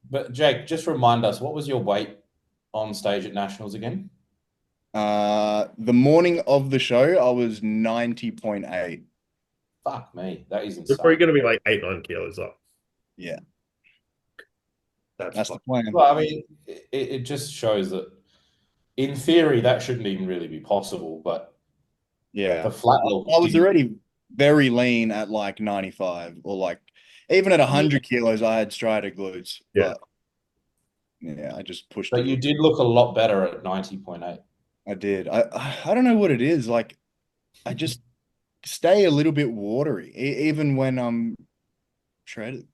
But Jake, just remind us, what was your weight on stage at Nationals again? The morning of the show, I was 90.8. Fuck me, that is You're insane. probably going to be like 8-9 kilos up. Yeah. That's the plan. Well, I mean, it just shows that, in theory, that shouldn't even really be possible. But yeah, the flat look. I was already very lean at like 95, or like even at 100 kilos, I had striated glutes. Yeah. But yeah, I just pushed But it. you did look a lot better at 90.8. I did. I don't know what it is. Like, I just stay a little bit watery, even when I'm shredded.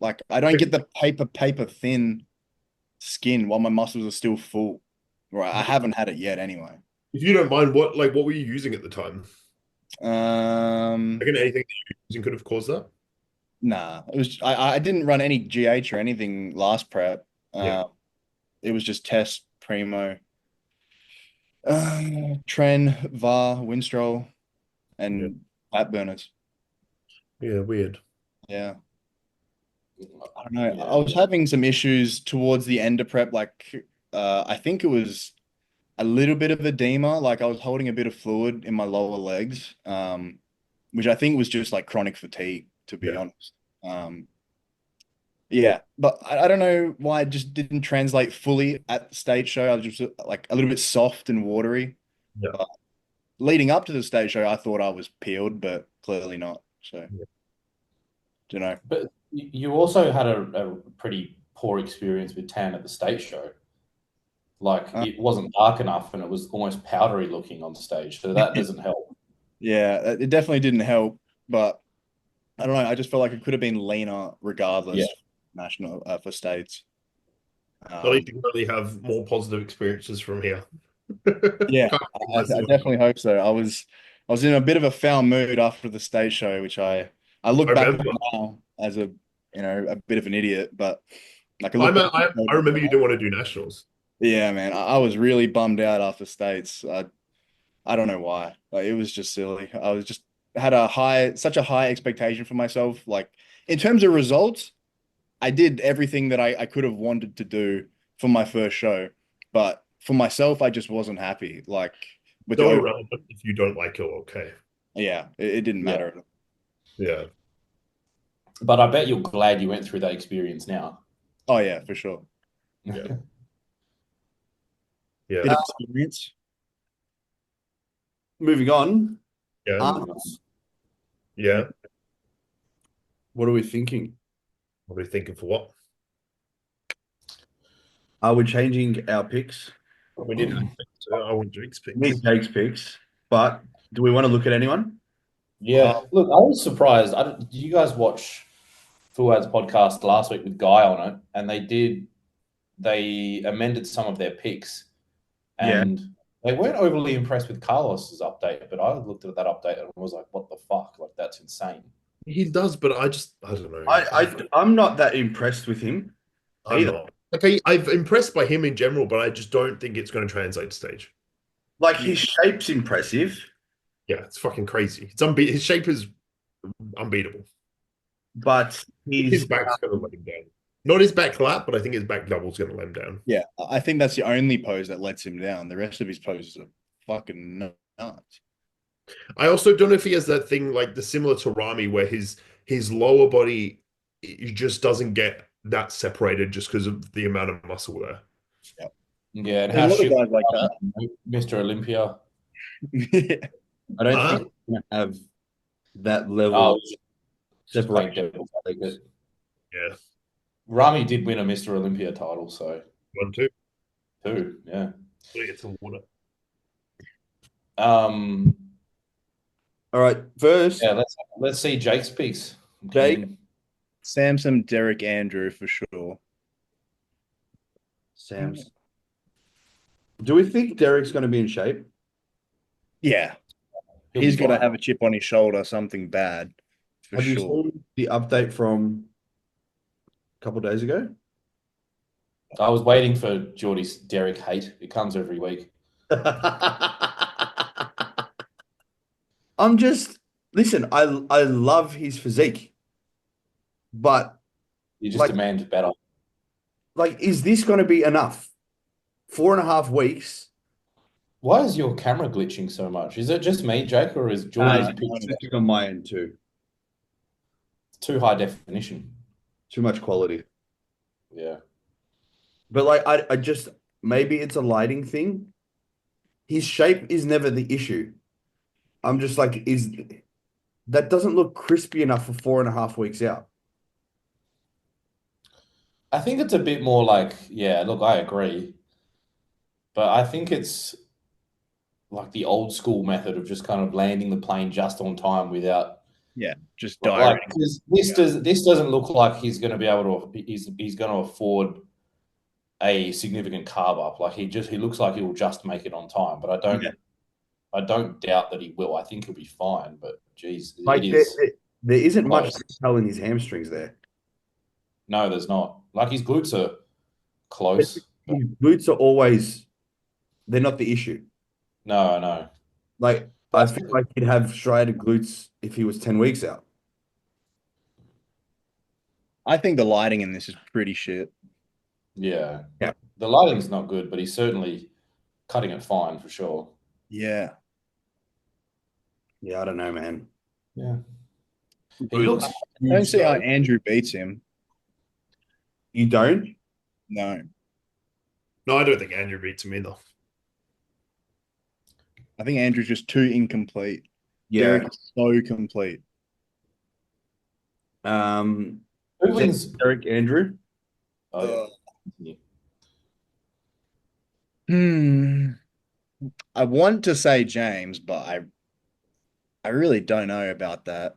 Like, I don't get the paper thin skin while my muscles are still full. Right, I haven't had it yet anyway. If you don't mind, what were you using at the time? Anything that you were using could have caused that? Nah, it was I didn't run any GH or anything last prep. Yeah. It was just test primo, Tren, VAR, Winstrol, and fat burners. Yeah, weird. Yeah. I don't know. I was having some issues towards the end of prep. Like, I think it was a little bit of edema. Like, I was holding a bit of fluid in my lower legs, which I think was just like chronic fatigue, to be honest. Yeah, but I don't know why it just didn't translate fully at the stage show. I was just like a little bit soft and watery. Yeah. But leading up to the stage show, I thought I was peeled, but clearly not. So, Yeah. don't know. But you also had a pretty poor experience with tan at the state show. Like Uh, it wasn't dark enough and it was almost powdery looking on stage. So that doesn't help. Yeah, it definitely didn't help, but I don't know. I just felt like it could have been leaner regardless Yeah. national for states. At least you really have more positive experiences from here. Yeah, Kind of I definitely hope so. I was in a bit of a foul mood after the stage show, which I look I back on remember. now as a bit of an idiot, but like I I, look back. I remember you didn't want to do nationals. Yeah, man, I was really bummed out after states. I don't know why. Like it was just silly. I was just had such a high expectation for myself. Like in terms of results, I did everything that I could have wanted to do for my first show, but for myself, I just wasn't happy. Like with the So over, irrelevant if you don't like it, okay. yeah, it didn't Yeah. matter. Yeah. But I bet you're glad you went through that experience now. Oh yeah, for sure. Yeah. Yeah. Bit of experience. Moving on. Yeah. Arms. Yeah. What are we thinking? What are we thinking for what? Are we changing our picks? We need I want Jake's picks. We need Jake's picks, but do we want to look at anyone? Yeah. Look, I was surprised. Did you guys watch Full Ads podcast last week with Guy on it? And they amended some of their picks. Yeah. And they weren't overly impressed with Carlos's update, but I looked at that update and was like, what the fuck? Like, that's insane. He does, but I don't know. I'm not that impressed with him I'm either. not. Okay, I'm impressed by him in general, but I just don't think it's going to translate to stage. Like his shape's impressive, Yeah, it's fucking crazy. His shape is unbeatable. but His back's going to let him down. Not his back lap, but I think his back double's going to let him down. Yeah, I think that's the only pose that lets him down. The rest of his poses are fucking nuts. I also don't know if he has that thing like the similar to Rami, where his lower body it just doesn't get that separated just because of the amount of muscle there. Yeah, and There's a how lot of shit guys like that. Mr. Olympia. Yeah. I don't Huh? think he's gonna have that level Oh, of just playing separation. devil's advocate. Yeah, Rami did win a Mr. Olympia title, so 1, 2. two, yeah. Get some water. Um, All right, first, yeah, let's see Jake's picks. Jake. Samson, Derek, Andrew for sure. Sam's. Do we think Derek's going to be in shape? Yeah, He'll he's be got to fine. have a chip on his shoulder, something bad for Have you sure. seen the update from a couple of days ago? I was waiting for Jordy's Derek hate. It comes every week. Listen, I love his physique, but You just Like- demand better. like, is this going to be enough? 4.5 weeks. Why is your camera glitching so much? Is it just me, Jake, or is Jordy's picture On my end too. too high definition? Too much quality. Yeah. But like, I just maybe it's a lighting thing. His shape is never the issue. I'm just like, that doesn't look crispy enough for 4.5 weeks out. I think it's a bit more like, yeah, look, I agree. But I think it's like the old school method of just kind of landing the plane just on time without Yeah, just like direct. 'cause this doesn't look like he's going to be able to he's going to afford a significant carb up. Like he looks like he will just make it on time, but I don't doubt that he will. I think he'll be fine, but geez, Like it is. there isn't much close. detail in his hamstrings there. No, there's not. Like his glutes are close. His glutes are always, they're not the issue. No, no. Like, I feel like he'd have striated glutes if he was 10 weeks out. I think the lighting in this is pretty shit. Yeah. Yeah. The lighting's not good, but he's certainly cutting it fine for sure. Yeah. Yeah, I don't know, man. Yeah. He Brutal. looks I don't huge, see how though. Andrew beats him. You don't? No, No, I don't think Andrew beats him either. I think Andrew's just too incomplete. Yeah. Derek is so complete. Who Is it wins? Derek Andrew? Oh, yeah. I want to say James, but I really don't know about that.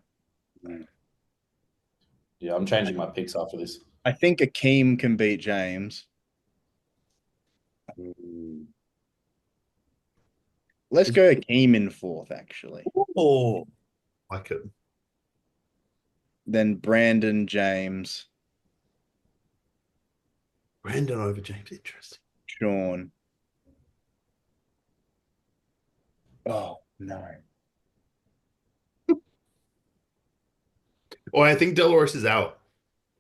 Yeah, I'm changing my picks after this. I think Akeem can beat James. Let's go Akeem in fourth, actually. Oh, Like it. Then Brandon, James, Brandon over James, interesting. Sean. Oh, no. Oh, I think Delores is out.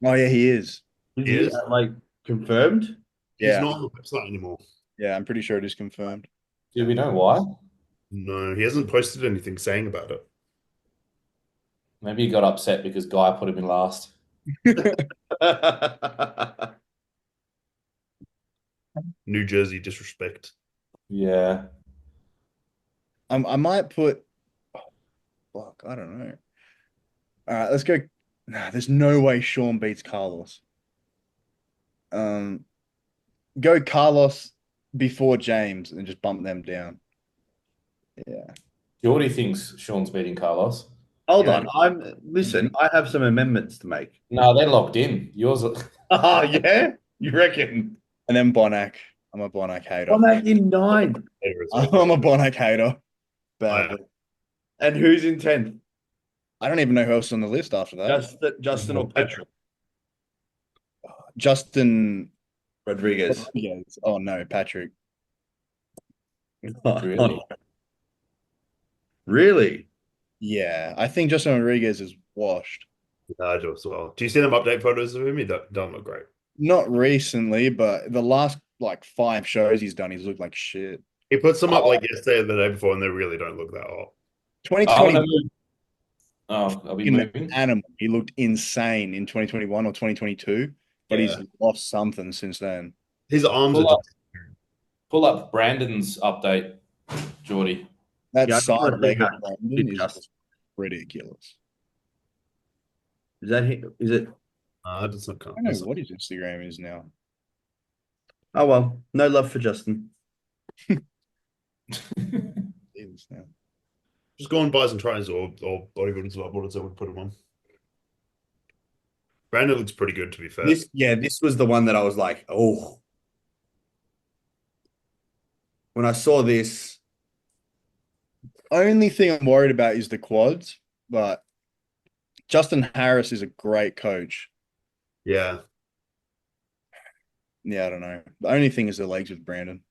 Oh, yeah, he is. is He he is? like confirmed? He's Yeah. not on the website anymore. Yeah, I'm pretty sure it is confirmed. Do we know why? No, he hasn't posted anything saying about it. Maybe he got upset because Guy put him in last. New Jersey disrespect. Yeah. I might put. Oh, fuck, I don't know. All right, let's go. Nah, there's no way Sean beats Carlos. Go Carlos before James and just bump them down. Yeah. Jordy thinks Sean's beating Carlos. Hold Yeah. on. Listen, I have some amendments to make. No, they're locked in. Yours. Oh, yeah? You reckon? And then Bonac. I'm a Bonac hater. Bonac in 9th. I'm a Bonac hater. Badly. And who's in 10th? I don't even know who else is on the list after that. Justin or Patrick? Justin Rodriguez. Rodriguez. Oh no, Patrick. Really? Really? Yeah, I think Justin Rodriguez is washed. I do as well. Do you see them update photos of him? He don't look great. Not recently, but the last like 5 shows he's done, he's looked like shit. He put some up like yesterday or the day before, and they really don't look that hot. 2020 I'll be in the moving. animal. He looked insane in 2021 or 2022, but he's lost something since then. His arms Pull are up, pull up Brandon's update, Jordy. That Yeah, I side wanna see leg of how Brandon it is just- just ridiculous. Is that him? Is it? does not count. I don't know what his Instagram is now. Oh, well. No love for Justin. It is now. Just go and buy some tries or bodybuilders or what is it would put him on. Brandon looks pretty good, to be fair. This was the one that I was like, oh. When I saw this, Only thing I'm worried about is the quads, but Justin Harris is a great coach. Yeah. Yeah, I don't know. The only thing is the legs with Brandon.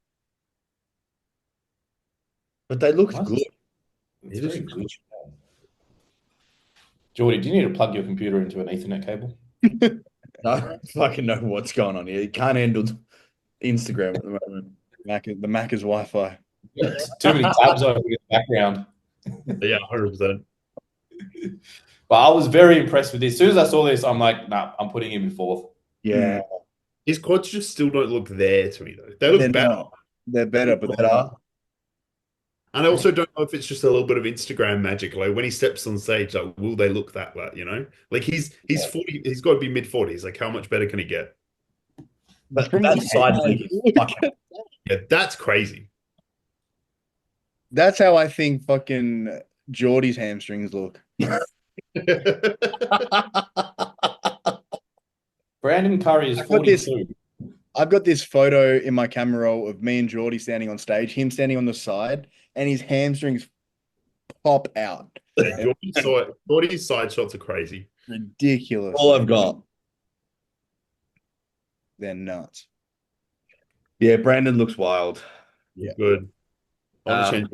but they looked Nice. good. It's very good. Jordy, do you need to plug your computer into an Ethernet cable? I don't fucking know what's going on here. You can't handle Instagram at the moment. The Mac is Wi-Fi. Too many tabs over in the background. Yeah, 100%. But I was very impressed with this. As soon as I saw this, I'm like, nah, I'm putting him in 4th. Yeah. His quads just still don't look there to me, though. They look They're better. not. They're better, but they're Better. not. And I also don't know if it's just a little bit of Instagram magic. Like when he steps on stage, like will they look that, you know? Like he's 40, he's got to be mid-40s. Like how much better can he get? But From that the side head, leg is look at fucking. Yeah, that's crazy. That's how I think fucking Geordie's hamstrings look. Brandon Curry is I've got this- 42. I've got this photo in my camera roll of me and Geordie standing on stage, him standing on the side, and his hamstrings pop out. Jordy's side shots are crazy. Ridiculous. All I've got. They're nuts. Yeah, Brandon looks wild. Yeah. Good. I want to change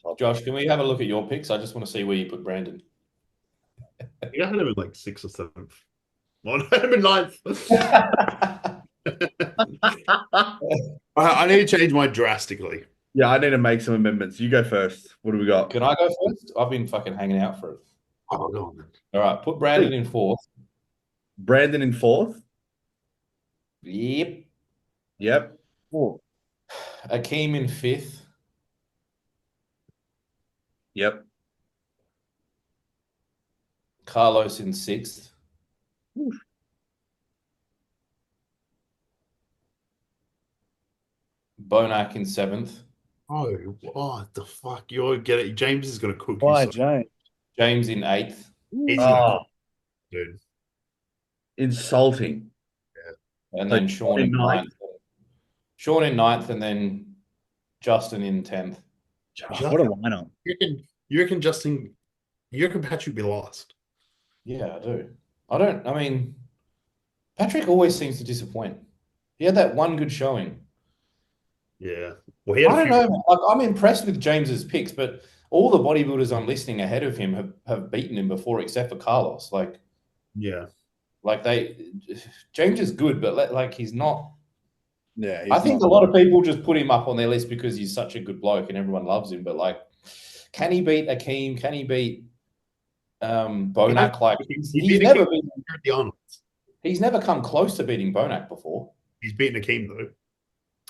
my Josh, can we have a look at your picks? I just want to see where you put Brandon. I think I had him in like 6th or 7th. Well, I had him in 9th. I need to change mine drastically. Yeah, I need to make some amendments. You go first. What do we got? Can I go first? I've been fucking hanging out for it. Oh, go on then. All right, put Brandon in 4th. Brandon in fourth. Yep. Yep. Oh, Akeem in fifth. Yep. Carlos in sixth. Bonac in seventh. Oh, what the fuck? You're getting James is gonna cook you why, so James? James in eighth. he's gonna Oh, cook, dude. insulting. And So then Sean in ninth. Sean in ninth, and then Justin in 10th. Oh, what a lineup. You reckon Justin you reckon Patrick be last? Yeah, I do. I mean, Patrick always seems to disappoint. He had that one good showing. Yeah. Well, he had I a don't few. know. Man. Like, I'm impressed with James's picks, but all the bodybuilders I'm listing ahead of him have beaten him before, except for Carlos. Yeah. James is good, but like he's not. Yeah, I he's think not. a lot of people just put him up on their list because he's such a good bloke and everyone loves him. But like, can he beat Akeem? Can he beat Bonac? Like He beat Akeem at the Arnold's. he's never come close to beating Bonac before. He's beaten Akeem though.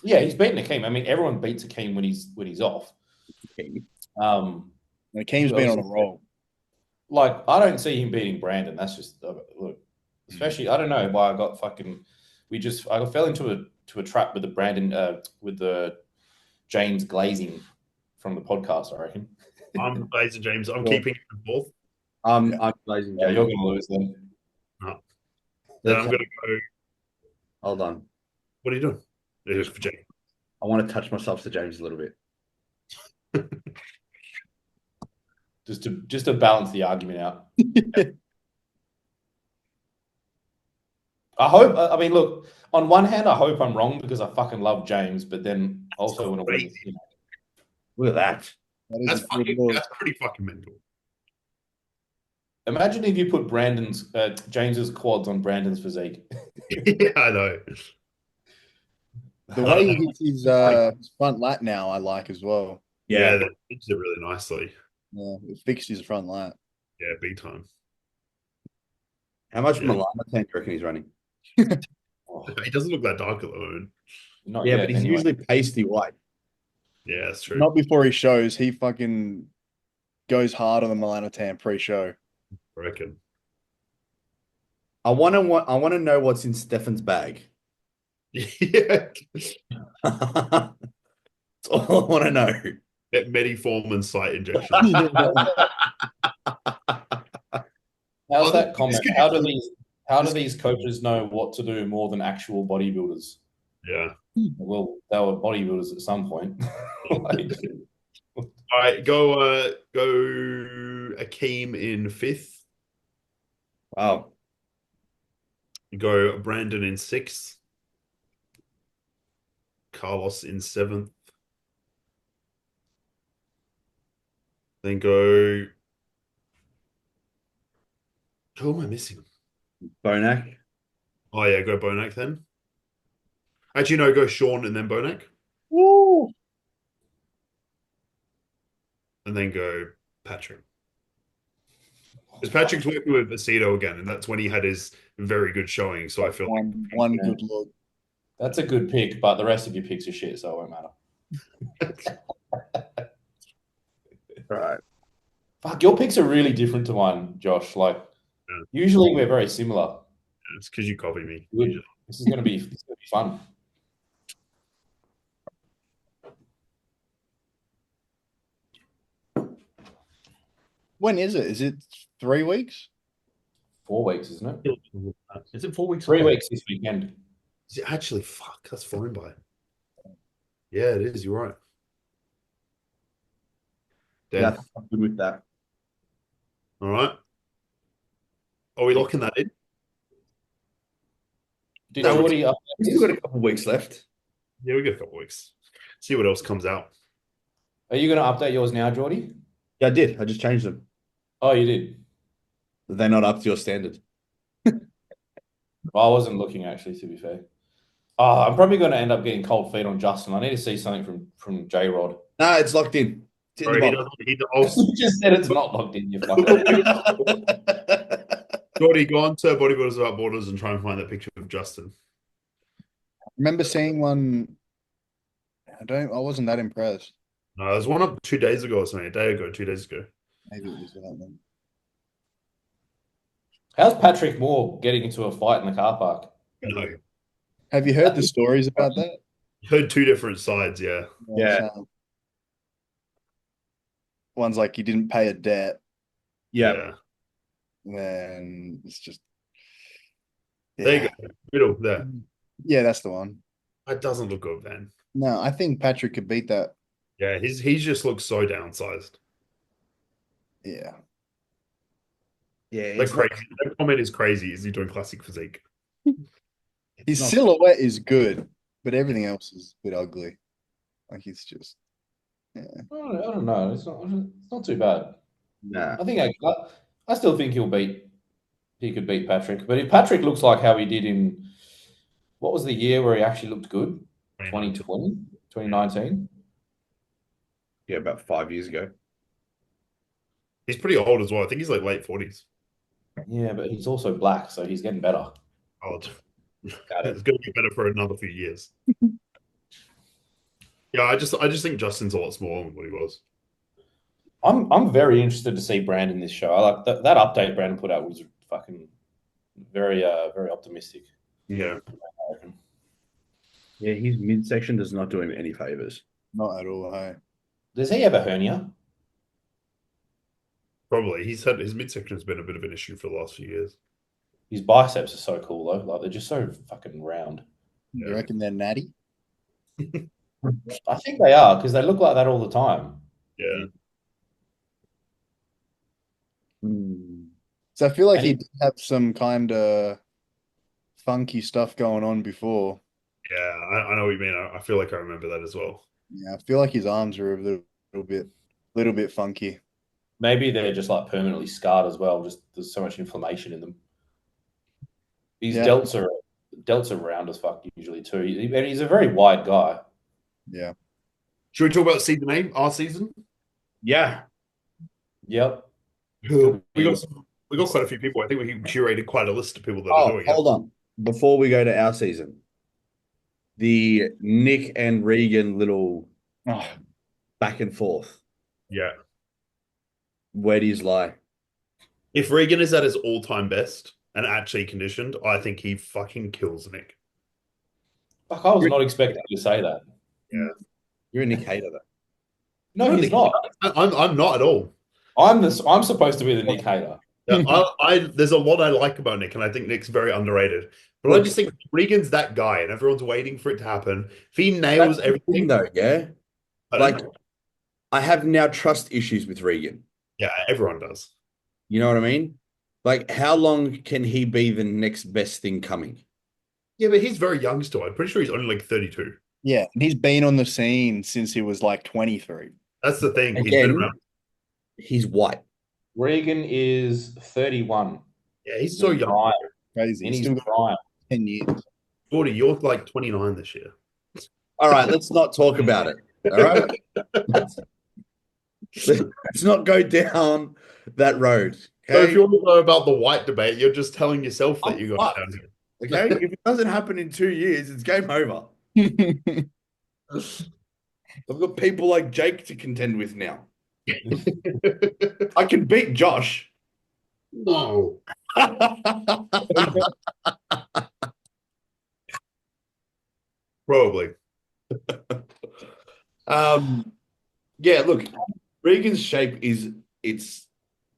Yeah, he's beaten Akeem. I mean, everyone beats Akeem when he's off. Akeem's been on a roll. Like, I don't see him beating Brandon. That's just look. Especially, I don't know why I got fucking. I fell into a trap with the Brandon with the James glazing from the podcast. I reckon. I'm Glazer James. I'm Well, keeping him in fourth. I'm blazing Yeah, James. you're gonna lose then. No. Then I'm gonna go. Hold on. What are you doing? It's for James. I want to touch myself to James a little bit. Just to balance the argument out. I hope. I mean, look. On one hand, I hope I'm wrong because I fucking love James, but then also want to win. Crazy. Look at that. That's pretty fucking mental. Imagine if you put James's quads on Brandon's physique. Yeah, I know. The way he hits his front lat now, I like as well. Yeah, that fits it really nicely. Yeah, it fixed his front lat. Yeah, big time. How much Milano tan do you reckon he's running? He doesn't look that dark at the moment. Not Yeah, yet, but he's anyway. usually pasty white. Yeah, that's true. Not before he shows. He fucking goes hard on the Milano tan pre-show. I reckon. I want to know what's in Stefan's bag. Yeah. That's all I want to know. That Mediform site injection. How's that comment? How do these coaches know what to do more than actual bodybuilders? Yeah. Well, they were bodybuilders at some point. All right, go Akeem in fifth. Wow. Go Brandon in sixth. Carlos in seventh. Then go. Who am I missing? Bonac. Oh yeah, go Bonac then. Actually, no, go Sean and then Bonac. Woo! And then go Patrick. Because Patrick's working with Aceto again, and that's when he had his very good showing. So I feel like one good look. That's a good pick, but the rest of your picks are shit, so it won't matter. Right. Fuck, your picks are really different to mine, Josh. Like, usually we're very similar. it's because you copy me. Good. This is gonna be fun. When is it? Is it 3 weeks? 4 weeks, isn't it? Is it 4 weeks? 3 weeks this weekend. Is it actually? Fuck, that's fine by. Yeah, it is. You're right. Yeah, I'm good with that. All right. Are we locking that in? Did Jordy up? We've still got a couple of weeks left. Yeah, we got a couple of weeks. See what else comes out. Are you going to update yours now, Jordy? Yeah, I did. I just changed them. Oh, you did. They're not up to your standard. I wasn't looking actually, to be fair. Oh, I'm probably going to end up getting cold feet on Justin. I need to see something from J Rod. No, it's locked in. It's in Bro, the box. You just said it's not locked in. You fucker. Jordy, go on to Bodybuilders Without Borders and try and find that picture of Justin. Remember seeing one. I wasn't that impressed. No, there's one up 2 days ago or something. A day ago, 2 days ago. Maybe it was that one. How's Patrick Moore getting into a fight in the car park? No. Have you heard the stories about that? Heard two different sides, yeah. Yeah. One's like he didn't pay a debt, Yeah. then it's just There you go. Middle there. Yeah, that's the one. That doesn't look good, man. No, I think Patrick could beat that. Yeah, he just looks so downsized. Yeah. Yeah. Like crazy. That comment is crazy. Is he doing classic physique? His silhouette is good, but everything else is a bit ugly. Like it's just I don't know. It's not too bad. Nah. I think I still think he could beat Patrick. But if Patrick looks like how he did in what was the year where he actually looked good? 2020, 2019. Yeah, about 5 years ago. He's pretty old as well. I think he's like late 40s. Yeah, but he's also black, so he's getting better. Old. Got it. It's going to get better for another few years. Yeah, I just think Justin's a lot smaller than what he was. I'm very interested to see Brandon this show. I like that update Brandon put out was fucking very very optimistic. Yeah. I reckon. Yeah, his midsection does not do him any favors. not at all. Hey. Does he have a hernia? Probably. His midsection has been a bit of an issue for the last few years. His biceps are so cool though. Like they're just so fucking round. You reckon they're natty? I think they are because they look like that all the time. Yeah. So I feel like And he did have some kind of funky stuff going on before. Yeah, I know what you mean. I feel like I remember that as well. Yeah, I feel like his arms are a little bit funky. Maybe they're just like permanently scarred as well. Just there's so much inflammation in them. His Yeah. delts are round as fuck usually too. And he's a very wide guy. Yeah. Should we talk about season 8, our season? Yeah. Yep. We got quite a few people. I think we curated quite a list of people that are doing it. Hold on. Before we go to our season, the Nick and Regan little back and forth. Yeah. Where do you lie? If Regan is at his all-time best and actually conditioned, I think he fucking kills Nick. Fuck, I was not expecting you to say that. Yeah. You're a Nick hater, though. No, he's not. I'm not at all. I'm supposed to be the Nick hater. Yeah, there's a lot I like about Nick, and I think Nick's very underrated. But I just think Regan's that guy, and everyone's waiting for it to happen. If he nails That's the everything, thing, though, yeah. I don't Like, know. I have now trust issues with Regan. Yeah, everyone does. You know what I mean? Like, how long can he be the next best thing coming? Yeah, but he's very young still. I'm pretty sure he's only like 32. Yeah, and he's been on the scene since he was like 23. That's the thing. He's Again, been around. He's white. Regan is 31. Yeah, he's so young. Prime. Crazy. In He's his still got prime. 10 years. Jordy, you're like 29 this year. All right, let's not talk about it. All right. Let's not go down that road. So if Okay. you want to know about the white debate, you're just telling yourself that you got fucked. down here. Okay. If it doesn't happen in 2 years, it's game over. I've got people like Jake to contend with now. I can beat Josh. No. Probably. Yeah, look, Regan's shape it's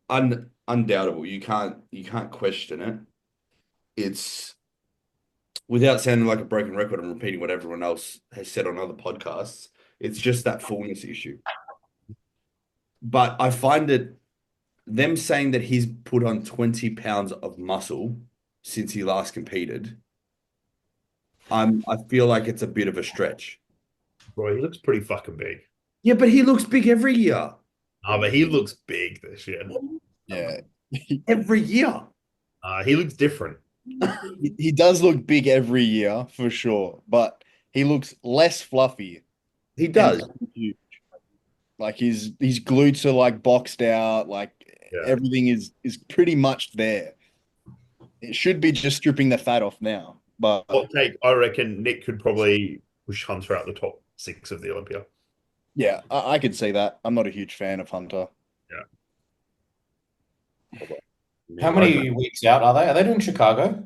undoubtable. You can't question it. It's without sounding like a broken record and repeating what everyone else has said on other podcasts, it's just that fullness issue. But I find it them saying that he's put on 20 pounds of muscle since he last competed. I feel like it's a bit of a stretch. Bro, he looks pretty fucking big. Yeah, but he looks big every year. But he looks big this year. Yeah. Every year. He looks different. He does look big every year for sure, but he looks less fluffy. He does. Huge. Like his glutes are like boxed out, like Yeah. everything is pretty much there. It should be just stripping the fat off now. But Hot take, I reckon Nick could probably push Hunter out the top 6 of the Olympia. yeah, I could see that. I'm not a huge fan of Hunter. How many weeks out are they? Are they doing Chicago?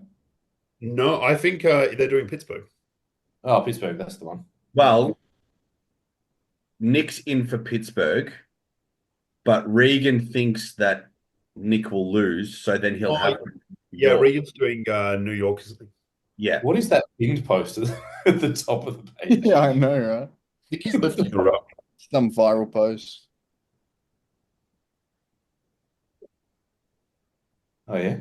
No, I think they're doing Pittsburgh. Oh, Pittsburgh, that's the one. Well, Nick's in for Pittsburgh, but Regan thinks that Nick will lose, so then he'll have. Yeah, Regan's doing New York. Yeah. What is that pinned post at the top of the page? Yeah, I know, right? I think he's lifting her up. Some viral post. Oh yeah.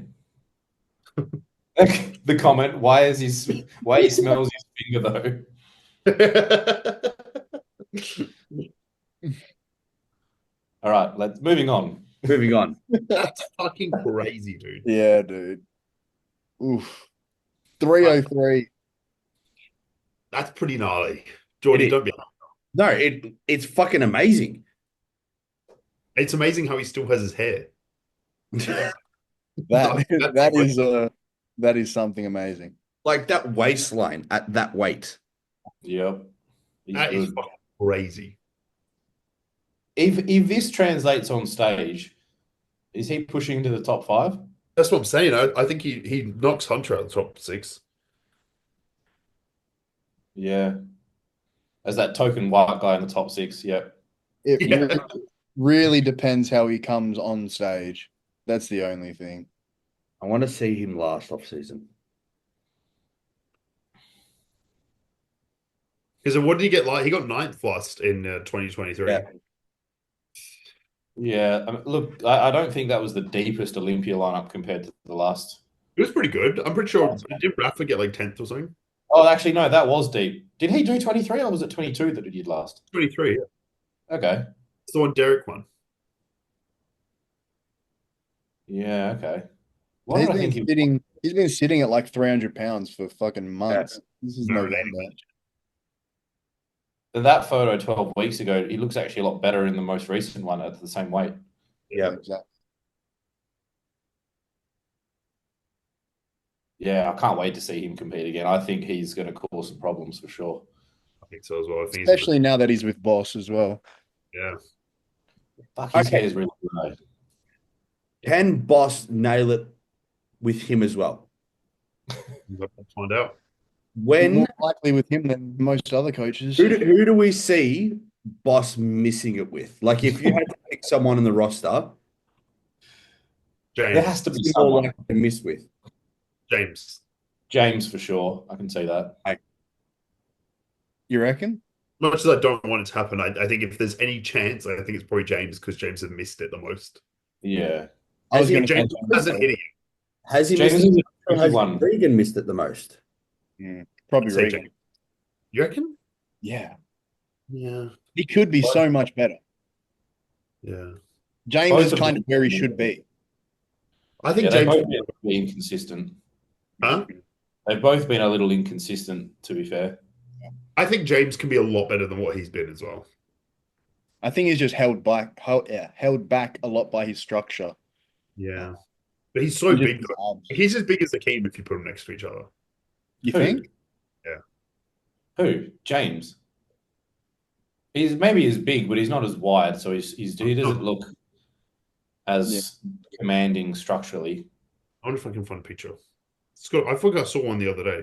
The comment: Why he smells his finger though? All right, moving on. Moving on. That's fucking crazy, dude. Yeah, dude. Oof. 303. That's pretty gnarly. Jordy, don't be. No, it's fucking amazing. It's amazing how he still has his hair. That is something amazing. Like that waistline at that weight. Yep. That is fucking crazy. If this translates on stage, is he pushing to the top 5? That's what I'm saying. I think he knocks Hunter out of the top 6. Yeah. As that token white guy in the top 6, yep. It really depends how he comes on stage. That's the only thing. I want to see him last off season. Because what did he get? He got 9th last in 2023. Yeah. Yeah. I mean, look, I don't think that was the deepest Olympia lineup compared to the last. It was pretty good. I'm pretty sure. Did Rafa get like 10th or something? Oh, actually, no, that was deep. Did he do 23 or was it 22 that he did last? 23. Yeah. Okay. It's the one Derek won. Yeah, okay. Why did I think He's been sitting at like 300 pounds for fucking months. This is November. that photo 12 weeks ago, he looks actually a lot better in the most recent one at the same weight. Yeah. Exactly. Yeah, I can't wait to see him compete again. I think he's going to cause some problems for sure. I think so as well. I think Especially now that he's with Boss as well. Yeah. Fuck, his Okay. hair is really good. Can Boss nail it with him as well? We'll find out. When More likely with him than most other coaches. who do we see Boss missing it with? Like if you had to pick someone in the roster, James. There has to be more someone. likely to miss with. James. James for sure. I can see that. You reckon? Much as I don't want it to happen, I think if there's any chance, I think it's probably James because James has missed it the most. Yeah. I was Has he- going to James hasn't hit it. Has he James missed is it? a Or has one. Regan missed it the most? Probably Say Regan. James. You reckon? Yeah. Yeah. He could be so much better. Yeah. James Both is of kind them. of where he should be. I think Yeah, they've James. both been inconsistent. Huh? They've both been a little inconsistent, to be fair. I think James can be a lot better than what he's been as well. I think he's just held back a lot by his structure. Yeah. But he's so And just big. his Though. abs. He's as big as the Keem if you put them next to each other. You Who? think? Who? James. He's maybe as big, but he's not as wide, so he doesn't look as commanding structurally. I wonder if I can find a picture. Scott, I forgot I saw one the other day.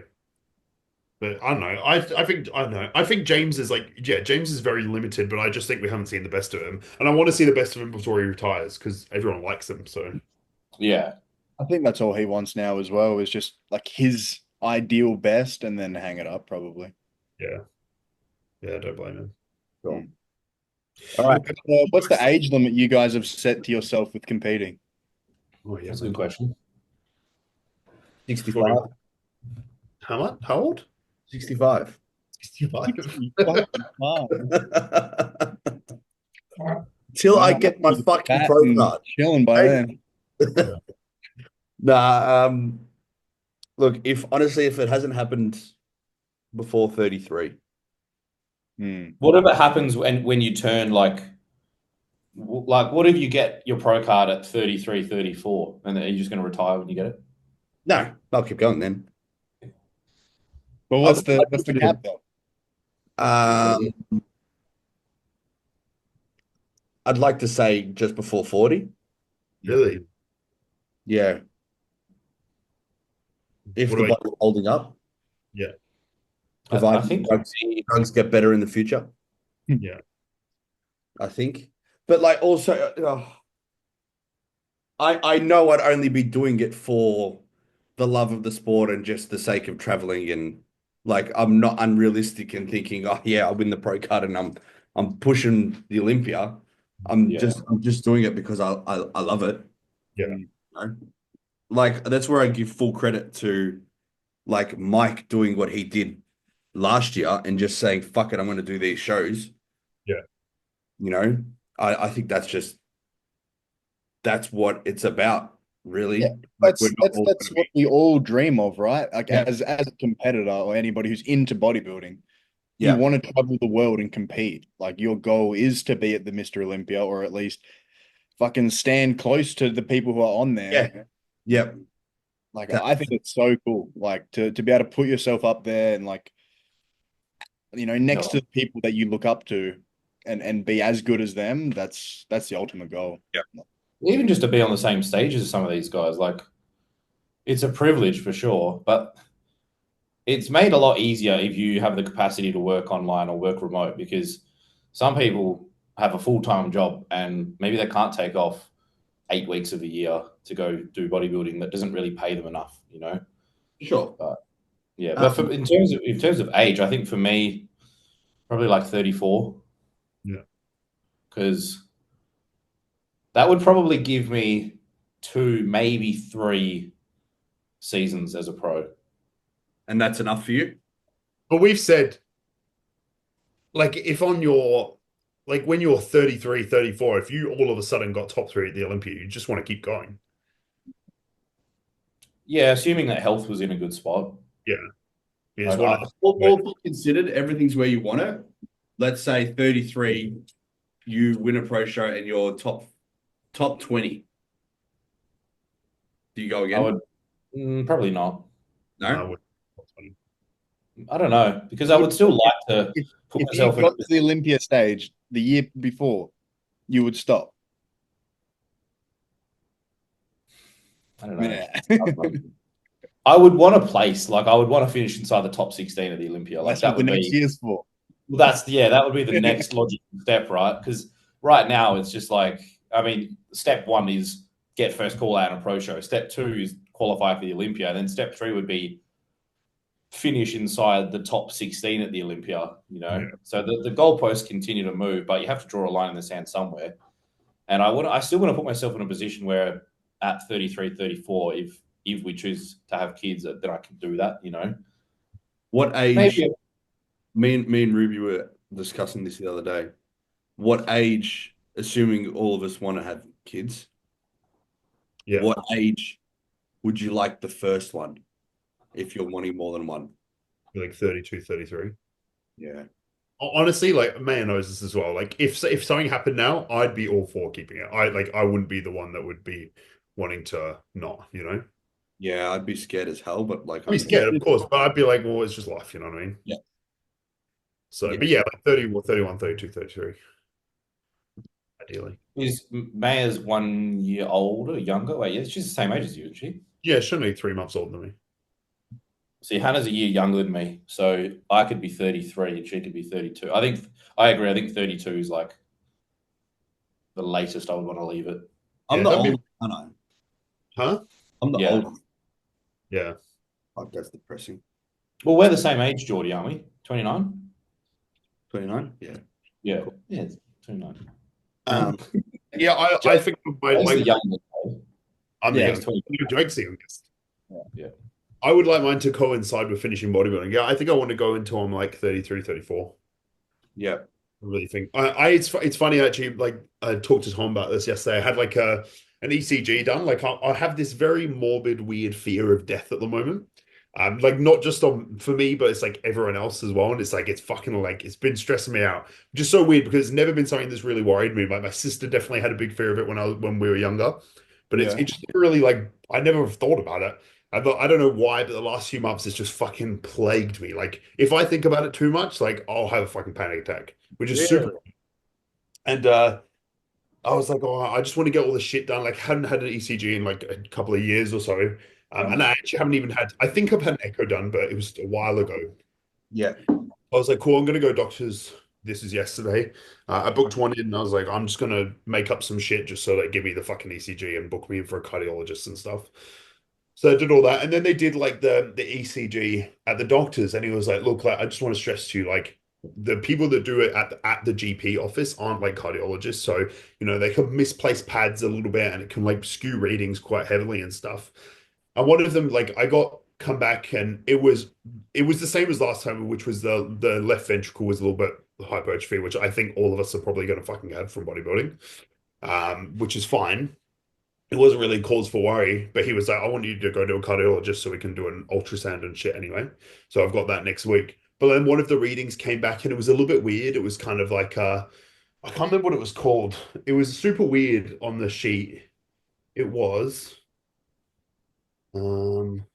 But I don't know. I think James is James is very limited, but I just think we haven't seen the best of him. And I want to see the best of him before he retires because everyone likes him. So Yeah. I think that's all he wants now as well, is just like his ideal best and then hang it up probably. yeah. Yeah, don't blame him. Cool. All right. What's the age limit you guys have set to yourself with competing? Oh yeah. That's a good question. 65. How much? How old? 65. 65. Till I get my fucking pro card. Chilling by Hey. then. Nah, look, if it hasn't happened before 33, Whatever happens when you turn like what if you get your pro card at 33, 34, and then are you just going to retire when you get it? No, I'll keep going then. Well, what's the cap though? Um, I'd like to say just before 40. Really? Yeah. If What the do I? body's holding up, Yeah, I provided think drugs get better in the future, yeah, I think. But like also, I know I'd only be doing it for the love of the sport and just the sake of traveling, and like I'm not unrealistic in thinking, oh yeah, I'll win the pro card and I'm pushing the Olympia. yeah. I'm just doing it because I love it. yeah. You know? Like that's where I give full credit to like Mike doing what he did last year and just saying, fuck it, I'm gonna do these shows. Yeah. You know, I think that's what it's about, Yeah, really. Like we're that's not that's all that's gonna what be. we all dream of, right? Like Yeah. as a competitor or anybody who's into bodybuilding, you Yeah. want to travel the world and compete. Like your goal is to be at the Mr. Olympia or at least fucking stand close to the people who are on Yeah. there. Yep. Like That, I think it's so cool. Like to be able to put yourself up there and like next to No. the people that you look up to and be as good as them, that's the ultimate goal. yeah. Even just to be on the same stage as some of these guys, like it's a privilege for sure, but it's made a lot easier if you have the capacity to work online or work remote because some people have a full-time job and maybe they can't take off 8 weeks of the year to go do bodybuilding that doesn't really pay them enough, you know? Sure. But yeah, but Um, in terms of age, I think for me, probably like 34, Yeah. because that would probably give me 2, maybe 3 seasons as a pro. and that's enough for you. But we've said, like, if on your, like, when you're 33, 34, if you all of a sudden got top three at the Olympia, you just want to keep going. Yeah, assuming that health was in a good spot. Yeah. You just Like, want to, All things considered, everything's where you want it. Let's say 33, you win a pro show and you're top 20. Do you go I again? would probably not. No? I don't know because I would still like to put If you myself in a got to the Olympia stage the year before, you would stop. I don't know. Yeah. I would want a place, like I would want to finish inside the top 16 of the Olympia. Like That's that what the would next be year's for. well, that would be the next logical step, right? Because right now it's just like, I mean, step 1 is get first call out on a pro show. Step 2 is qualify for the Olympia. And then step 3 would be finish inside the top 16 at the Olympia, you know? Yeah. So the goalposts continue to move, but you have to draw a line in the sand somewhere. And I still want to put myself in a position where at 33, 34, if we choose to have kids, that I can do that, you know? What age? Maybe Me and Ruby were discussing this the other day. What age, assuming all of us want to have kids, yeah. what age would you like the first one if you're wanting more than one? Like 32, 33. Yeah. Honestly, like Maya knows this as well. Like if something happened now, I'd be all for keeping it. I wouldn't be the one that would be wanting to not, you know? Yeah, I'd be scared as hell, but like I'd be scared, of course, but I'd be like, well, it's just life, you know what I mean? Yeah. So, Yeah. but yeah, like 30, 31, 32, 33. Ideally. is Maya's 1 year older, younger. Wait, yeah, she's the same age as you, isn't she? Yeah, she's only 3 months older than me. See, Hannah's a year younger than me, so I could be 33 and she could be 32. I agree. I think 32 is like the latest I would want to leave it. I'm Yeah, the that'd be- oldest, aren't I? Huh? I'm the Yeah. oldest. Yeah. Fuck, that's depressing. Well, we're the same age, Jordy, aren't we? 29? 29? Yeah. Yeah. Yeah, it's 29. Yeah, I think That's the my youngest. I'm the Yeah. youngest. Jake's the youngest. Yeah. I would like mine to coincide with finishing bodybuilding. Yeah, I think I want to go until I'm like 33, 34. Yeah. I really think it's funny actually. Like I talked to Tom about this yesterday. I had like an ECG done. Like I have this very morbid, weird fear of death at the moment. Like not just for me, but it's like everyone else as well. And it's like it's fucking like it's been stressing me out. Just so weird because it's never been something that's really worried me. Like my sister definitely had a big fear of it when we were younger, but it's Yeah. just never really like I never thought about it. I don't know why, but the last few months it's just fucking plagued me. Like if I think about it too much, like I'll have a fucking panic attack, which is super. Really? And I was like, oh, I just want to get all the shit done. Like, hadn't had an ECG in like a couple of years or so. And I actually haven't even had, I think I've had an echo done, but it was a while ago. Yeah. I was like, cool, I'm going to go doctors. This is yesterday. I booked one in and I was like, I'm just going to make up some shit just so they give me the fucking ECG and book me in for a cardiologist and stuff. So I did all that. And then they did like the ECG at the doctors. And he was like, look, like, I just want to stress to you, like, the people that do it at the GP office aren't like cardiologists. So, they can misplace pads a little bit and it can like skew readings quite heavily and stuff. And one of them, like, I got come back and it was the same as last time, which was the left ventricle was a little bit hypertrophy, which I think all of us are probably going to fucking have from bodybuilding, which is fine. It wasn't really cause for worry, but he was like, I want you to go to a cardiologist so we can do an ultrasound and shit anyway. So I've got that next week. But then one of the readings came back and it was a little bit weird. It was kind of like I can't remember what it was called. It was super weird on the sheet. It was um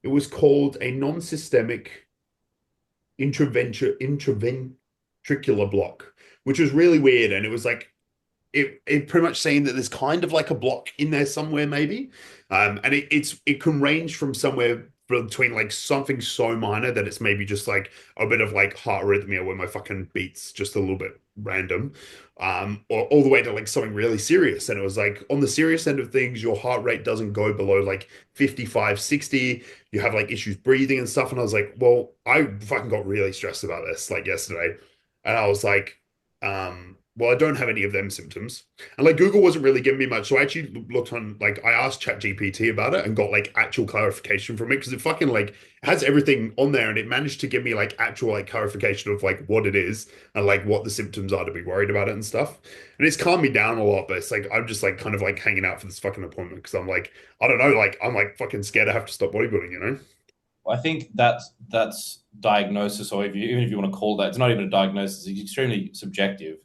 it was called a non-systemic intraventricular block, which was really weird. And it was like it pretty much saying that there's kind of like a block in there somewhere, maybe. And it can range from somewhere between like something so minor that it's maybe just like a bit of like heart arrhythmia where my fucking beats just a little bit random, or all the way to like something really serious. And it was like on the serious end of things, your heart rate doesn't go below like 55, 60. You have like issues breathing and stuff. And I was like, well, I fucking got really stressed about this like yesterday. And I was like, well, I don't have any of them symptoms. And like Google wasn't really giving me much. So I actually looked on, like, I asked ChatGPT about it and got like actual clarification from it because it fucking like has everything on there and it managed to give me like actual like clarification of like what it is and like what the symptoms are to be worried about it and stuff. And it's calmed me down a lot, but it's like I'm just like kind of like hanging out for this fucking appointment because I'm like, I don't know, like I'm like fucking scared I have to stop bodybuilding, you know? I think that's diagnosis, or even if you want to call that, it's not even a diagnosis. It's extremely subjective.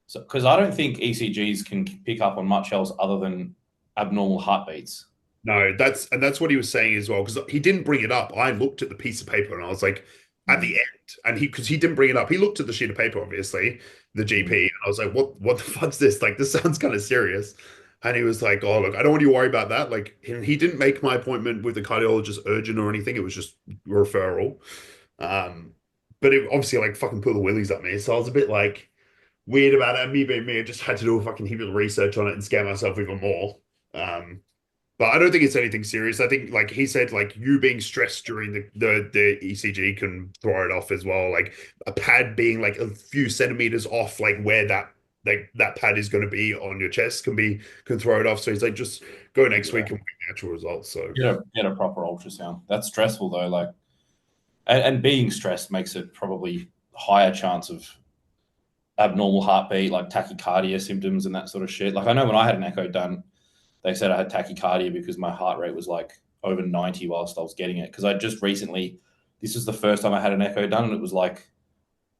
So, because I don't think ECGs can pick up on much else other than abnormal heartbeats. No, that's what he was saying as well, because he didn't bring it up. I looked at the piece of paper and I was like, at the end, and because he didn't bring it up, he looked at the sheet of paper, obviously, the GP, and I was like, what the fuck's this? Like, this sounds kind of serious. And he was like, oh, look, I don't want you to worry about that. Like, he didn't make my appointment with the cardiologist urgent or anything. It was just referral. Um, but it obviously like fucking put the willies up me. So I was a bit like weird about it. And me being me, I just had to do a fucking heap of research on it and scare myself even more. Um, but I don't think it's anything serious. I think, like he said, like you being stressed during the ECG can throw it off as well. Like a pad being like a few centimeters off, like where that pad is going to be on your chest can throw it off. So he's like, just go next week and wait the actual results. So Get a proper ultrasound. That's stressful though. Like, and being stressed makes it probably higher chance of abnormal heartbeat, like tachycardia symptoms and that sort of shit. Like I know when I had an echo done, they said I had tachycardia because my heart rate was like over 90 whilst I was getting it. Because I just recently, this was the first time I had an echo done, and it was like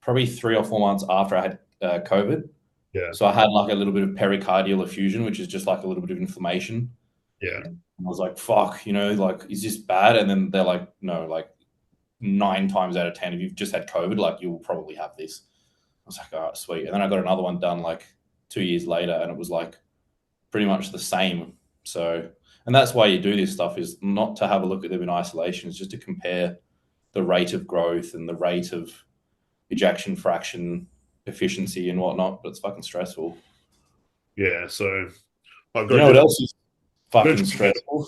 probably 3 or 4 months after I had COVID. yeah, So I had like a little bit of pericardial effusion, which is just like a little bit of inflammation. yeah, And I was like, fuck, like, is this bad? And then they're like, no, like 9 times out of 10, if you've just had COVID, like you will probably have this. I was like, all right, sweet. And then I got another one done like 2 years later, and it was like pretty much the same. So, and that's why you do this stuff, is not to have a look at them in isolation. It's just to compare the rate of growth and the rate of ejection fraction efficiency and whatnot. But it's fucking stressful. yeah. So I'll You go know do what that. else is fucking stressful?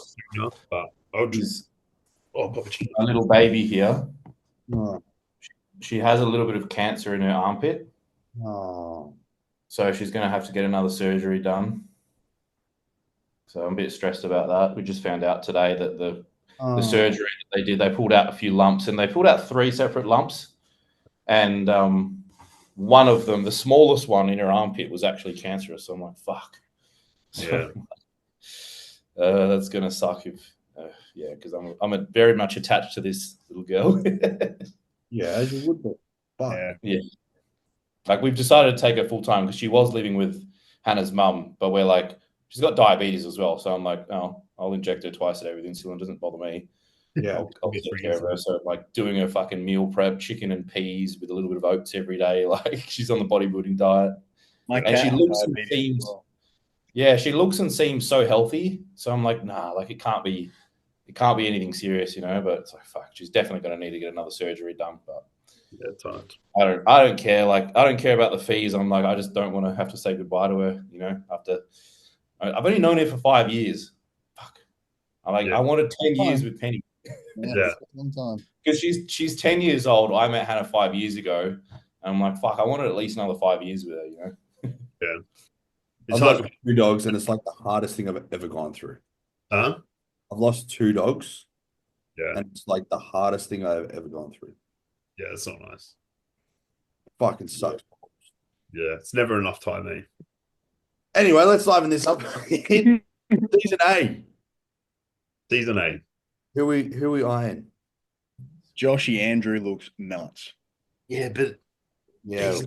But I'll just Is Papa Cheetah. a little baby here. Oh, She has a little bit of cancer in her armpit. oh. So she's going to have to get another surgery done. So I'm a bit stressed about that. We just found out today that the surgery that they did, they pulled out a few lumps, and they pulled out 3 separate lumps. And one of them, the smallest one in her armpit, was actually cancerous. So I'm like, fuck. Yeah. That's going to suck if, yeah, because I'm very much attached to this little girl. Yeah, as you would be. Fuck. Yeah. Like we've decided to take her full time because she was living with Hannah's mum, but we're like, she's got diabetes as well. So I'm like, oh, I'll inject her twice a day with insulin. Doesn't bother me. Yeah. I'll It's take pretty care of easy. her. So like doing her fucking meal prep, chicken and peas with a little bit of oats every day. Like she's on the bodybuilding diet. My And cat she has looks and diabetes as seems, well. yeah, she looks and seems so healthy. So I'm like, nah, like it can't be anything serious, you know. But it's like, fuck, she's definitely going to need to get another surgery done. But Yeah, it's hard. I don't care. Like I don't care about the fees. I'm like, I just don't want to have to say goodbye to her, you know. I've only known her for 5 years. Fuck. Yeah. I wanted 10 years with Penny Yeah. Long time. because she's 10 years old. I met Hannah 5 years ago, and I'm like, fuck, I wanted at least another 5 years with her, you know. Yeah. It's I've hard. lost 2 dogs, and it's like the hardest thing I've ever gone through. Huh? I've lost 2 dogs, Yeah. and it's like the hardest thing I've ever gone through. Yeah, it's not nice. Fucking sucks. Yeah, it's never enough time, eh? Anyway, let's liven this up. Season A. Season 8. Who we eyeing? Joshy Andrew looks nuts. Yeah, but Yeah.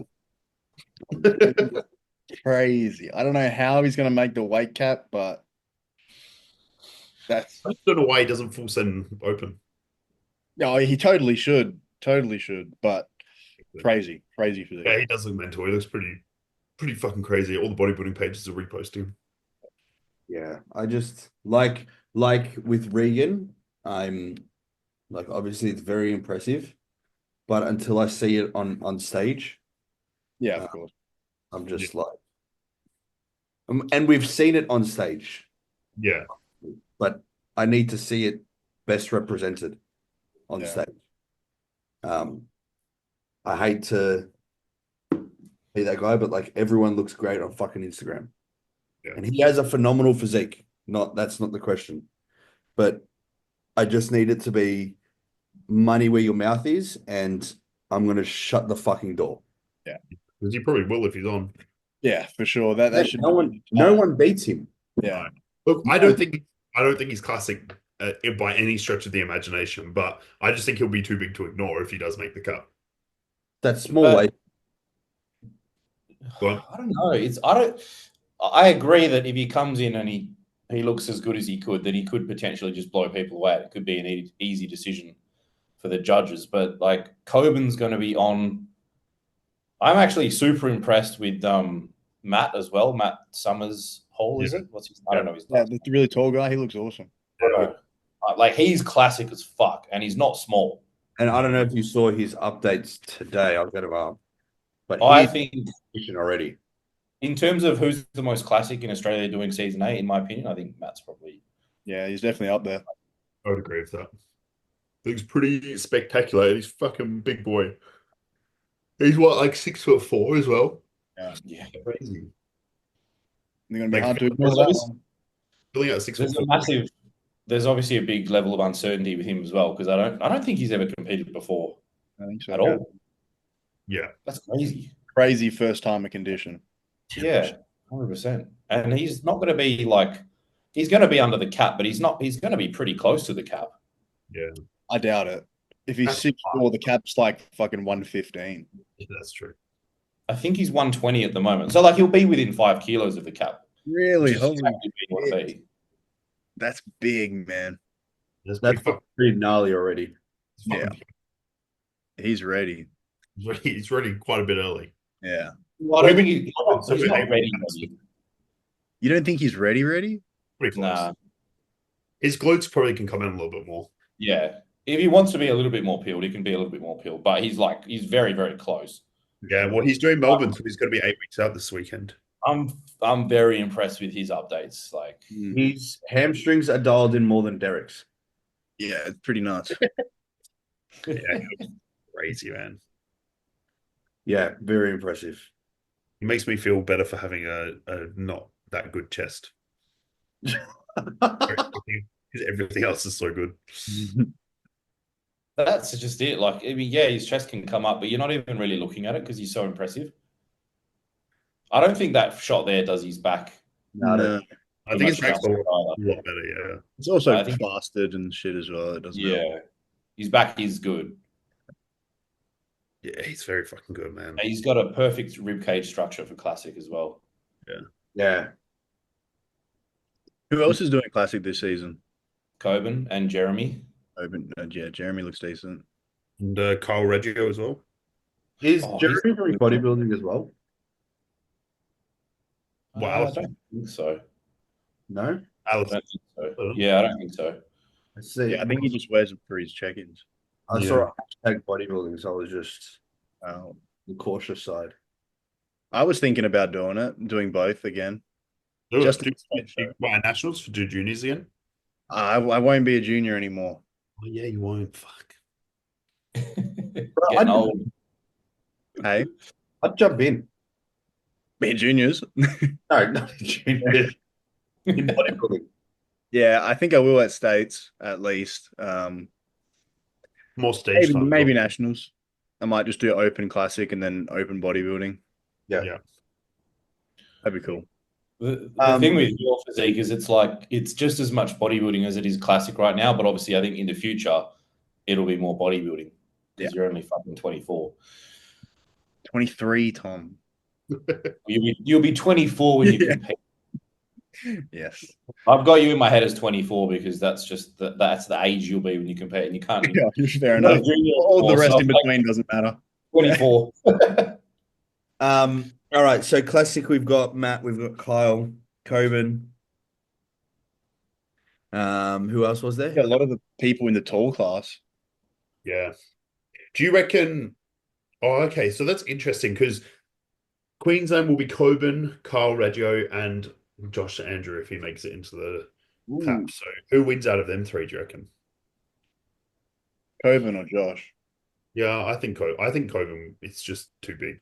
Crazy. I don't know how he's going to make the weight cap, but that's. I don't know why he doesn't full send open. No, he totally should. Totally should. But crazy for Yeah, the. he does look mental. He looks pretty fucking crazy. All the bodybuilding pages are reposting. Yeah. I just like with Regan, I'm like obviously it's very impressive, but until I see it on stage, Yeah, of course. I'm just like and we've seen it on stage, Yeah. but I need to see it best represented on Yeah. stage. I hate to be that guy, but like everyone looks great on fucking Instagram. Yeah. And he has a phenomenal physique. That's not the question. But I just need it to be money where your mouth is, and I'm gonna shut the fucking door. Because he probably will if he's on. Yeah, for sure. That should No one beats him. Yeah. Look, I don't think he's classic by any stretch of the imagination, but I just think he'll be too big to ignore if he does make the cut. That small But- weight. Go on. I don't know. I agree that if he comes in and he looks as good as he could, that he could potentially just blow people away. It could be an easy decision for the judges. But like Coben's going to be on. I'm actually super impressed with Matt as well. Matt Summers Hall, is Yeah. it? I don't know his Yeah, last the really tall guy, he looks awesome. name. Like he's classic as fuck, and he's not small. And I don't know if you saw his updates today. I'll get him up. But I he's think already. in terms of who's the most classic in Australia doing season 8, in my opinion, I think Matt's probably. Yeah, he's definitely up there. I would agree with that. Looks pretty spectacular. He's fucking big boy. He's what, like 6'4" as well? Yeah. Crazy. They're going to be Like, hard to There's ignore that obviously, one. Filling out there's obviously a big level of uncertainty with him as well, because I don't think he's ever competed before I think so. at all. Yeah. That's crazy. Crazy first time a condition. Yeah, 100%. And he's not going to be like he's going to be under the cap, but he's not. He's going to be pretty close to the cap. Yeah. I doubt it. If he's That's 6'4", the cap's like fucking 115. That's true. I think he's 120 at the moment, so like he'll be within 5 kilos of the cap. Really? Which is exactly where you want to be. That's big, man. That's That's pretty gnarly already. Yeah. He's ready. He's ready quite a bit early. Yeah. Well, I don't think he's not ready. You don't think he's ready? Pretty close. Nah. His glutes probably can come in a little bit more. Yeah, if he wants to be a little bit more peeled, he can be a little bit more peeled. But he's very, very close. Yeah, well, he's doing Melbourne, so he's going to be 8 weeks out this weekend. I'm very impressed with his updates. Like His hamstrings are dialed in more than Derek's. Yeah, it's pretty nuts. Yeah, crazy, man. Yeah, very impressive. It makes me feel better for having a not that good chest. Because everything else is so good. that's just it. Like I mean, yeah, his chest can come up, but you're not even really looking at it because he's so impressive. I don't think that shot there does his back. No. I think his much back's a justice lot either. better, yeah. It's also I think- fasted and shit as well. It doesn't help. Yeah, his back is good. Yeah, he's very fucking good, man. And he's got a perfect rib cage structure for classic as well. Yeah. Who else is doing classic this season? Coben and Jeremy. Yeah, Jeremy looks decent. And Carl Reggio as well. Is Oh, Jeremy doing bodybuilding as well? Wow. I don't think so. No? I Alice. don't think so. Yeah, I don't think so. I see. Yeah, I think he just wears them for his check-ins. I Yeah. saw hashtag bodybuilding, so I was just Oh. the cautious side. I was thinking about doing both again. Do Just it. Do nationals for do juniors again? I won't be a junior anymore. Oh yeah, you won't. Fuck. Getting old. Hey, I'd jump in. be juniors. No, not junior. In bodybuilding. Yeah, I think I will at States at least. More stage time. Maybe nationals. I might just do open classic and then open bodybuilding. Yeah. That'd be cool. The thing with your physique is it's just as much bodybuilding as it is classic right now, but obviously I think in the future it'll be more bodybuilding because you're only fucking 24. 23, Tom. You'll be 24 when you compete. Yes. I've got you in my head as 24 because that's the age you'll be when you compete, and you can't. Yeah, fair enough. All the rest in between doesn't matter. 24. All right, so classic, we've got Matt, we've got Kyle, Coben. Who else was there? Yeah, a lot of the people in the tall class. Yeah. Do you reckon? Oh, okay. So that's interesting because Queensland will be Coben, Carl Reggio, and Josh Andrew if he makes it into the tap. So who wins out of them three, do you reckon? Coben or Josh? Yeah, I think Coben, it's just too big.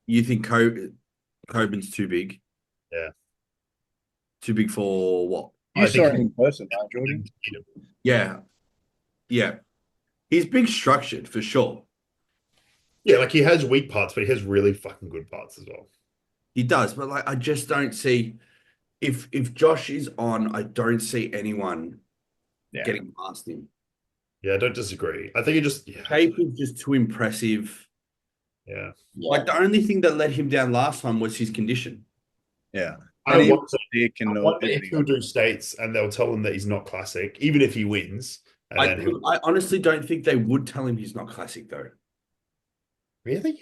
You think Coben's too big? Yeah. Too big for what? You I saw think him in person, right, Jordan? Yeah. Yeah. He's big structured for sure. Yeah, like he has weak parts, but he has really fucking good parts as well. He does, but like I just don't see if Josh is on, I don't see anyone getting past him. Yeah, I don't disagree. I think it just Shape is just too impressive. Yeah. Like the only thing that let him down last time was his condition. Yeah. I And he wonder was thick and if he'll do states and they'll tell him that he's not classic, even if he wins. And then I honestly don't think they would tell him he's not classic though. Really?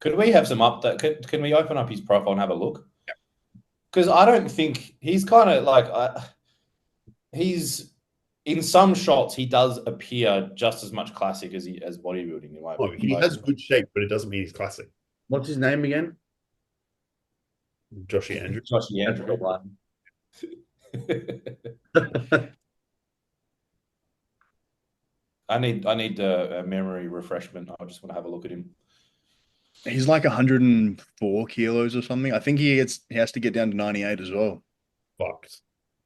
Could we have some update? Can we open up his profile and have a look? Because I don't think he's kind of like he's in some shots he does appear just as much classic as bodybuilding. Oh, he has good shape, but it doesn't mean he's classic. What's his name again? Joshy Andrew. Joshy Andrew. I need a memory refreshment. I just want to have a look at him. He's like 104 kilos or something. I think he has to get down to 98 as well. Fucked.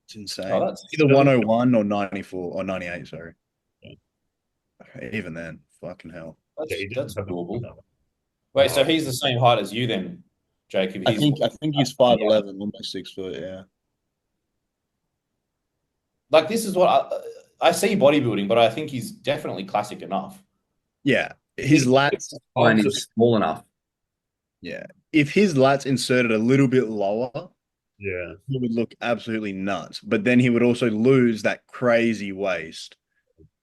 It's insane. Oh, that's either 101 or 94 or 98, sorry. Yeah. Even then, fucking hell. That's doable. Wait, so he's the same height as you then, Jayke? I think he's 5'11", almost 6 foot, yeah. Like this is what I see bodybuilding, but I think he's definitely classic enough. Yeah. His lats Line is small enough. Yeah. If his lats inserted a little bit lower, yeah, he would look absolutely nuts. But then he would also lose that crazy waist.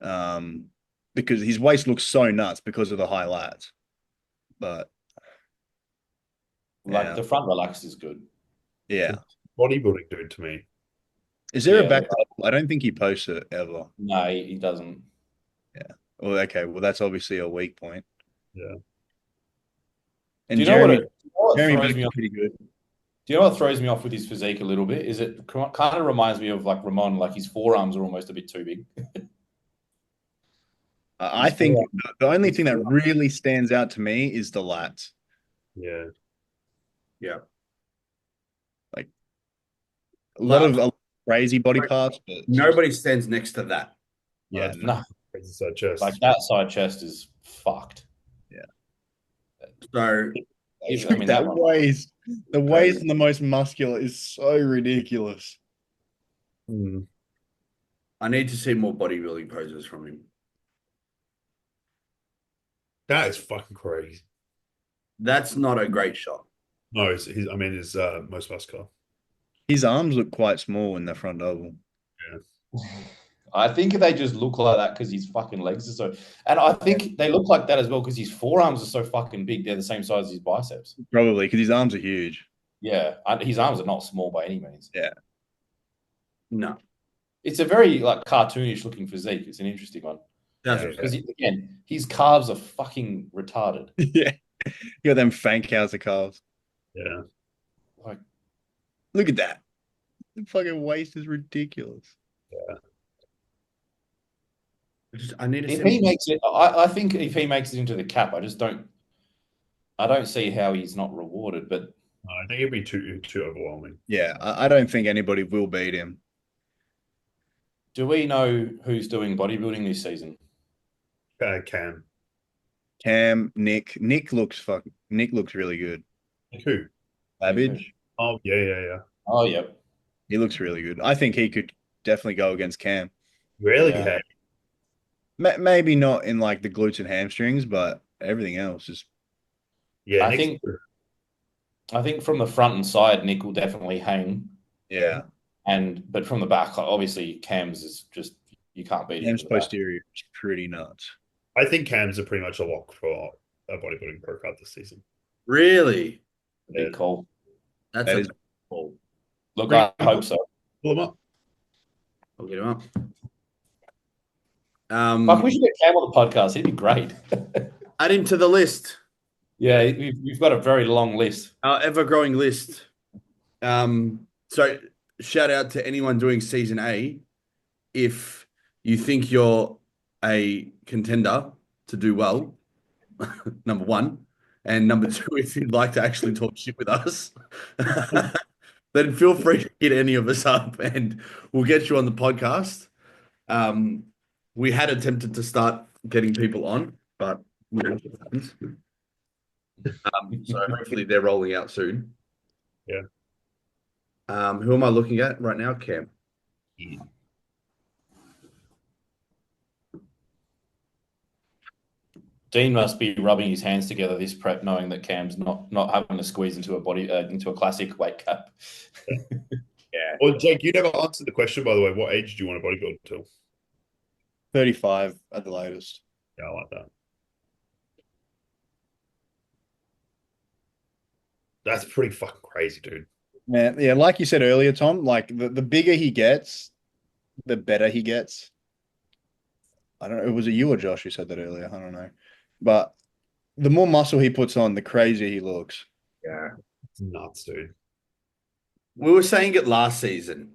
Because his waist looks so nuts because of the high lats. But like the front relax is good. Yeah. Bodybuilding dude to me. Is there a back? I don't think he posts it ever. No, he doesn't. Yeah. Well, okay. Well, that's obviously a weak point. Yeah. And do you know what Jeremy throws me off? Pretty good. Do you know what throws me off with his physique a little bit? Is it kind of reminds me of like Ramon, like his forearms are almost a bit too big. I think the only thing that really stands out to me is the lats. Yeah. Yeah. Like a lot of crazy body parts, but nobody stands next to that. Yeah, no. Side chest. Like that side chest is fucked. Yeah. So I mean the waist and the most muscular is so ridiculous. I need to see more bodybuilding poses from him. That is fucking crazy. That's not a great shot. No, his most muscular. His arms look quite small in the front double. I think they just look like that because his fucking legs are so. And I think they look like that as well because his forearms are so fucking big. They're the same size as his biceps. Probably because his arms are huge. Yeah, his arms are not small by any means. Yeah. No. It's a very like cartoonish looking physique. It's an interesting one That's Yeah. because again, his calves are fucking retarded. Yeah. You got them Fankhauser calves. Yeah. Like, Look at that. The fucking waist is ridiculous. I need to if see. he makes it, I think if he makes it into the cap, I don't see how he's not rewarded. But I think it'd be too overwhelming. Yeah, I don't think anybody will beat him. do we know who's doing bodybuilding this season? Cam. Cam, Nick looks really good. Like who? Babbage, Oh, yeah. Oh, yeah. he looks really good. I think he could definitely go against Cam. Really? Yeah. Hey. Maybe not in like the glutes and hamstrings, but everything else is. Yeah, I think from the front and side, Nick will definitely hang. Yeah, But from the back, obviously, Cam's is just you can't beat him. Cam's from the back. posterior is pretty nuts. I think Cam's are pretty much a lock for a bodybuilding pro card this season. Really? Big call. That's That a is- call. Look, I hope so. Pull them up. I'll get him up. Fuck, we should get Cam on the podcast. He'd be great. Add him to the list. Yeah, we've got a very long list. Our ever-growing list. So shout out to anyone doing season A. If you think you're a contender to do well, number one, and number two, if you'd like to actually talk shit with us, then feel free to hit any of us up, and we'll get you on the podcast. We had attempted to start getting people on, but we don't know what happens. So hopefully they're rolling out soon. Yeah. Who am I looking at right now? Cam. Yeah. Dean must be rubbing his hands together this prep, knowing that Cam's not having to squeeze into a classic weight cap. Yeah, Well, Jake, you never answered the question, by the way. What age do you want to bodybuild till? 35 at the latest. Yeah, I like that. That's pretty fucking crazy, dude. Man, yeah, like you said earlier, Tom, like the bigger he gets, the better he gets. I don't know, was it you or Josh who said that earlier? I don't know. But the more muscle he puts on, the crazier he looks. Yeah. It's nuts, dude. We were saying it last season,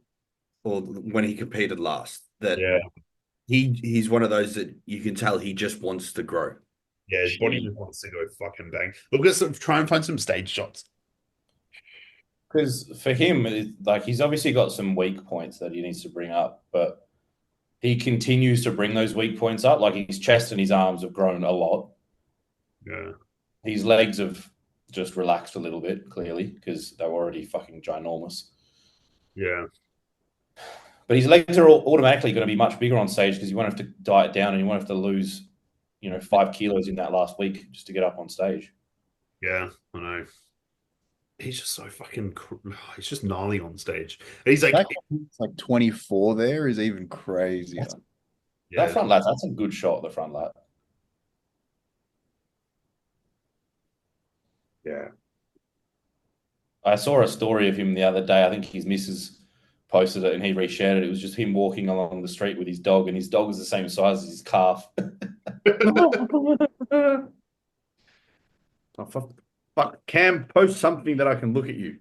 or when he competed last, that Yeah. he's one of those that you can tell he just wants to grow. Yeah, his body just wants to go fucking bang. Look at some, try and find some stage shots. Because for him, like he's obviously got some weak points that he needs to bring up, but he continues to bring those weak points up. Like his chest and his arms have grown a lot. Yeah. His legs have just relaxed a little bit, clearly, because they were already fucking ginormous. Yeah. But his legs are automatically going to be much bigger on stage because you won't have to diet down and you won't have to lose, 5 kilos in that last week just to get up on stage. Yeah, I know. He's just so fucking, he's just gnarly on stage. And he's like, It's like 24 there is even crazier. yeah, That front lat, that's a good shot, the front lat. Yeah. I saw a story of him the other day. I think his missus posted it and he reshared it. It was just him walking along the street with his dog, and his dog is the same size as his calf. Oh, fuck, Cam, post something that I can look at you.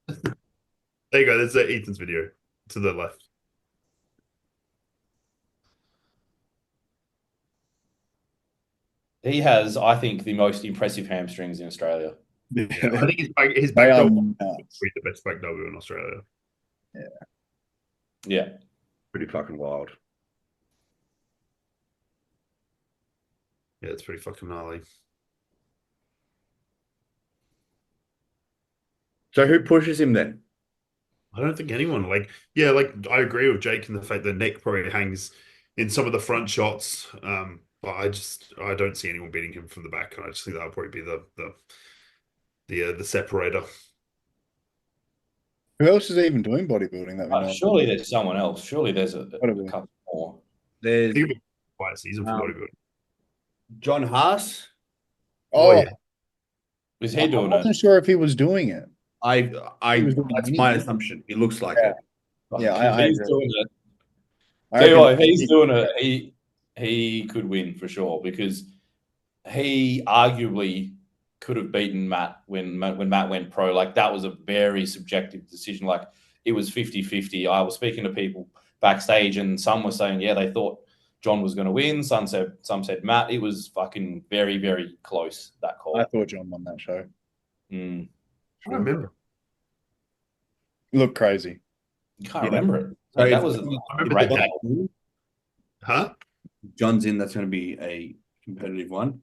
there you go. There's Ethan's video to the left. He has, I think, the most impressive hamstrings in Australia. Yeah, I think his They back are double nuts. is the best back double in Australia. Yeah. Pretty fucking wild. Yeah, it's pretty fucking gnarly. So who pushes him then? I don't think anyone I agree with Jake in the fact that Nick probably hangs in some of the front shots. But I don't see anyone beating him from the back. I just think that'll probably be the separator. Who else is even doing bodybuilding that we know? Surely there's someone else. Surely there's a Gotta be. couple more. There's Think of it quite a season for Um, bodybuilding. John Haas. Oh, Oh, yeah. Is I he doing wasn't it? sure if he was doing it. I He was doing that's my anything. assumption. It looks like Yeah. it. Yeah, If I he's agree. doing it, I tell you reckon what, if he's doing it, he could win for sure because he arguably could have beaten Matt when Matt went pro. Like that was a very subjective decision. Like it was 50-50. I was speaking to people backstage and some were saying, yeah, they thought John was going to win. Some said Matt. It was fucking very, very close, that call. I thought John won that show. Mm. I don't remember. He looked crazy. You can't remember it. So Like, that if- was I remember right the there. day. Huh? John's in. That's going to be a competitive one.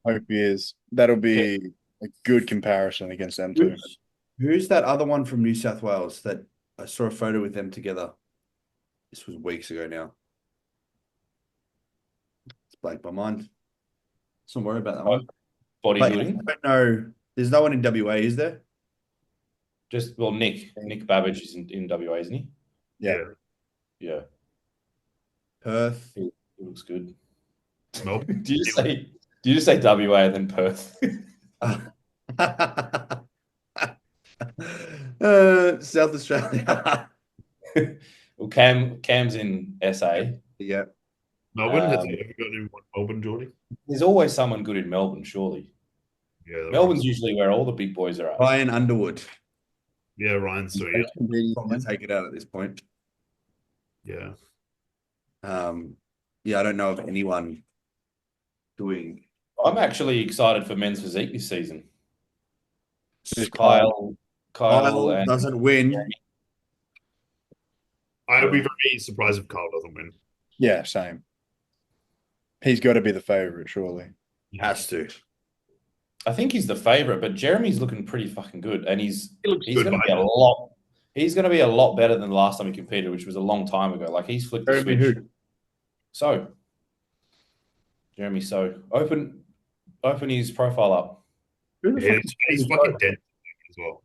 Hope he is. That'll be a good comparison against them two. Who's that other one from New South Wales that I saw a photo with them together? This was weeks ago now. It's blanked my mind. Don't worry about that one. But I Bodybuilding. don't know. There's no one in WA, is there? Just Nick Babbage is in WA, isn't he? Yeah. Yeah, Perth. he looks good. Melbourne. Do you just say WA and then Perth? South Australia. Well, Cam's in SA. Yeah. Melbourne? Has Um, he ever got anyone Melbourne, Jordy? There's always someone good in Melbourne, surely. Yeah. Melbourne's usually where all the big boys are at. Ryan Underwood. Yeah, Ryan's so yeah. Probably take it out at this point. Yeah. Yeah, I don't know of anyone doing. I'm actually excited for men's physique this season. Just Kyle and doesn't win. I would be very surprised if Carl doesn't win. Yeah, same. He's got to be the favorite, surely. Has to. I think he's the favorite, but Jeremy's looking pretty fucking good, and he's He looks he's good, going to mate. be a lot. He's going to be a lot better than the last time he competed, which was a long time ago. Like he's flipped the Jeremy switch. who? So, Jeremy, open his profile up. Who the Yeah, fuck he's fucking dead as well.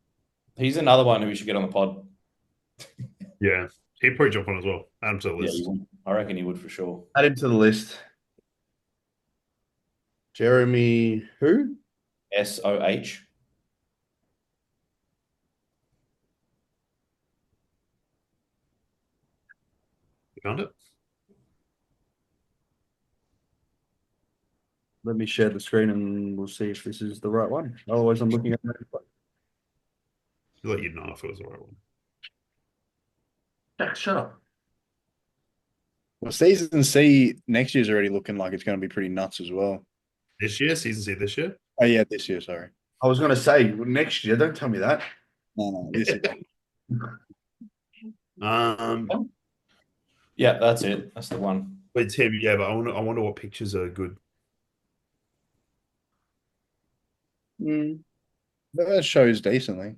He's another one who we should get on the pod. Yeah. He'd probably jump on as well. Add him to the Yeah, list. he would. I reckon he would for sure. Add him to the list. Jeremy who? SOH. You found it? Let me share the screen and we'll see if this is the right one. Otherwise, I'm looking at it. I'll let you know if it was the right one. Jack, shut up. Well, season C next year's already looking like it's going to be pretty nuts as well. This year, season C this year? Oh, yeah, this year, sorry. I was going to say next year. Don't tell me that. No, this year. Yeah, that's it. That's the one. But Tim, yeah, but I wonder what pictures are good. That shows decently.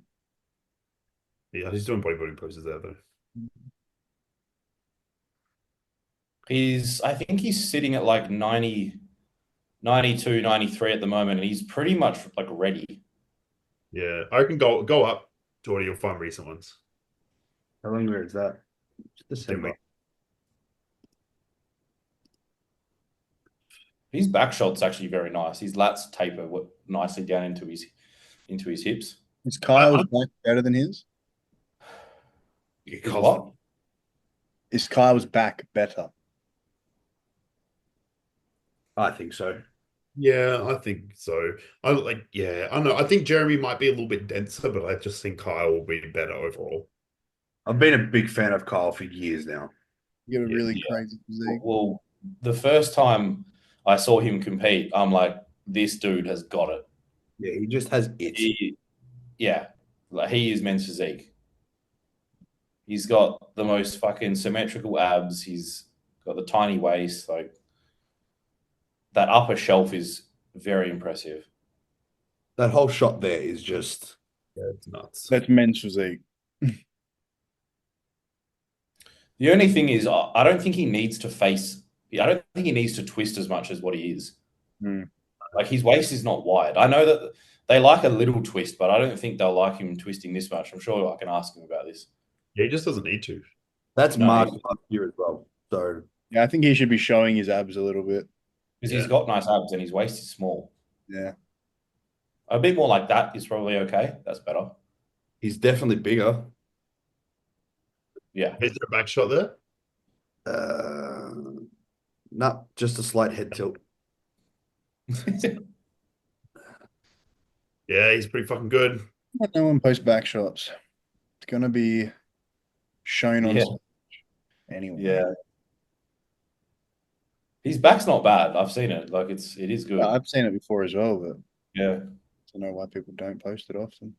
Yeah, he's doing bodybuilding poses there though. I think he's sitting at like 90, 92, 93 at the moment, and he's pretty much like ready. Yeah, I can go up, Jordy. You'll find recent ones. How long ago is that? December. His back shot's actually very nice. His lats taper nicely down into his hips. Is Kyle's back better than his? Is what? Is Kyle's back better? I think so. Yeah, I think so. I don't know. I think Jeremy might be a little bit denser, but I just think Kyle will be better overall. I've been a big fan of Kyle for years now. You got a really Yeah. crazy physique. Well, the first time I saw him compete, I'm like, this dude has got it. Yeah, he just has it. Like he is men's physique. He's got the most fucking symmetrical abs. He's got the tiny waist. Like that upper shelf is very impressive. That whole shot there is just. Yeah, it's nuts. That's men's physique. The only thing is, I don't think he needs to face. I don't think he needs to twist as much as what he is. Hmm. Like his waist is not wide. I know that They like a little twist, but I don't think they'll like him twisting this much. I'm sure I can ask him about this. Yeah, he just doesn't need to. That's No, Mark last year as well. So Yeah, I think he should be showing his abs a little bit. Because Yeah. he's got nice abs and his waist is small. Yeah. A bit more like that is probably okay. That's better. he's definitely bigger. Yeah. Is there a back shot there? Not just a slight head tilt. Yeah, he's pretty fucking good. No one posts back shots. It's gonna be shown on Yeah. stage anyway. Yeah. His back's not bad. I've seen it. Like it is good. Yeah, I've seen it before as well, but Yeah. I don't know why people don't post it often.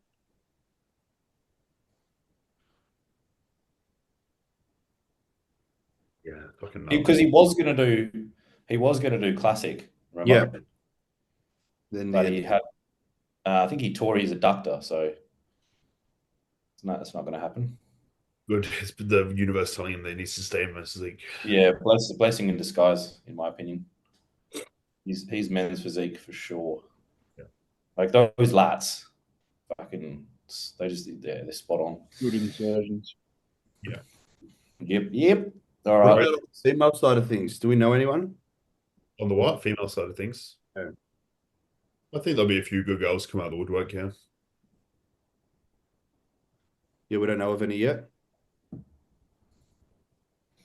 Yeah, fucking Because he was gonna do classic, remember? Yeah. Then But he had I think he tore his adductor, so it's not gonna happen. good. It's the universe telling him that he needs to stay in this league. Yeah, blessing in disguise, in my opinion. He's men's physique for sure. Yeah. Like those lats, fucking, they're spot on. Good insertions. Yep. All what right. about the female side of things? Do we know anyone? On the what? Female side of things. Yeah. I think there'll be a few good girls come out of the woodwork, yeah. Yeah, we don't know of any yet.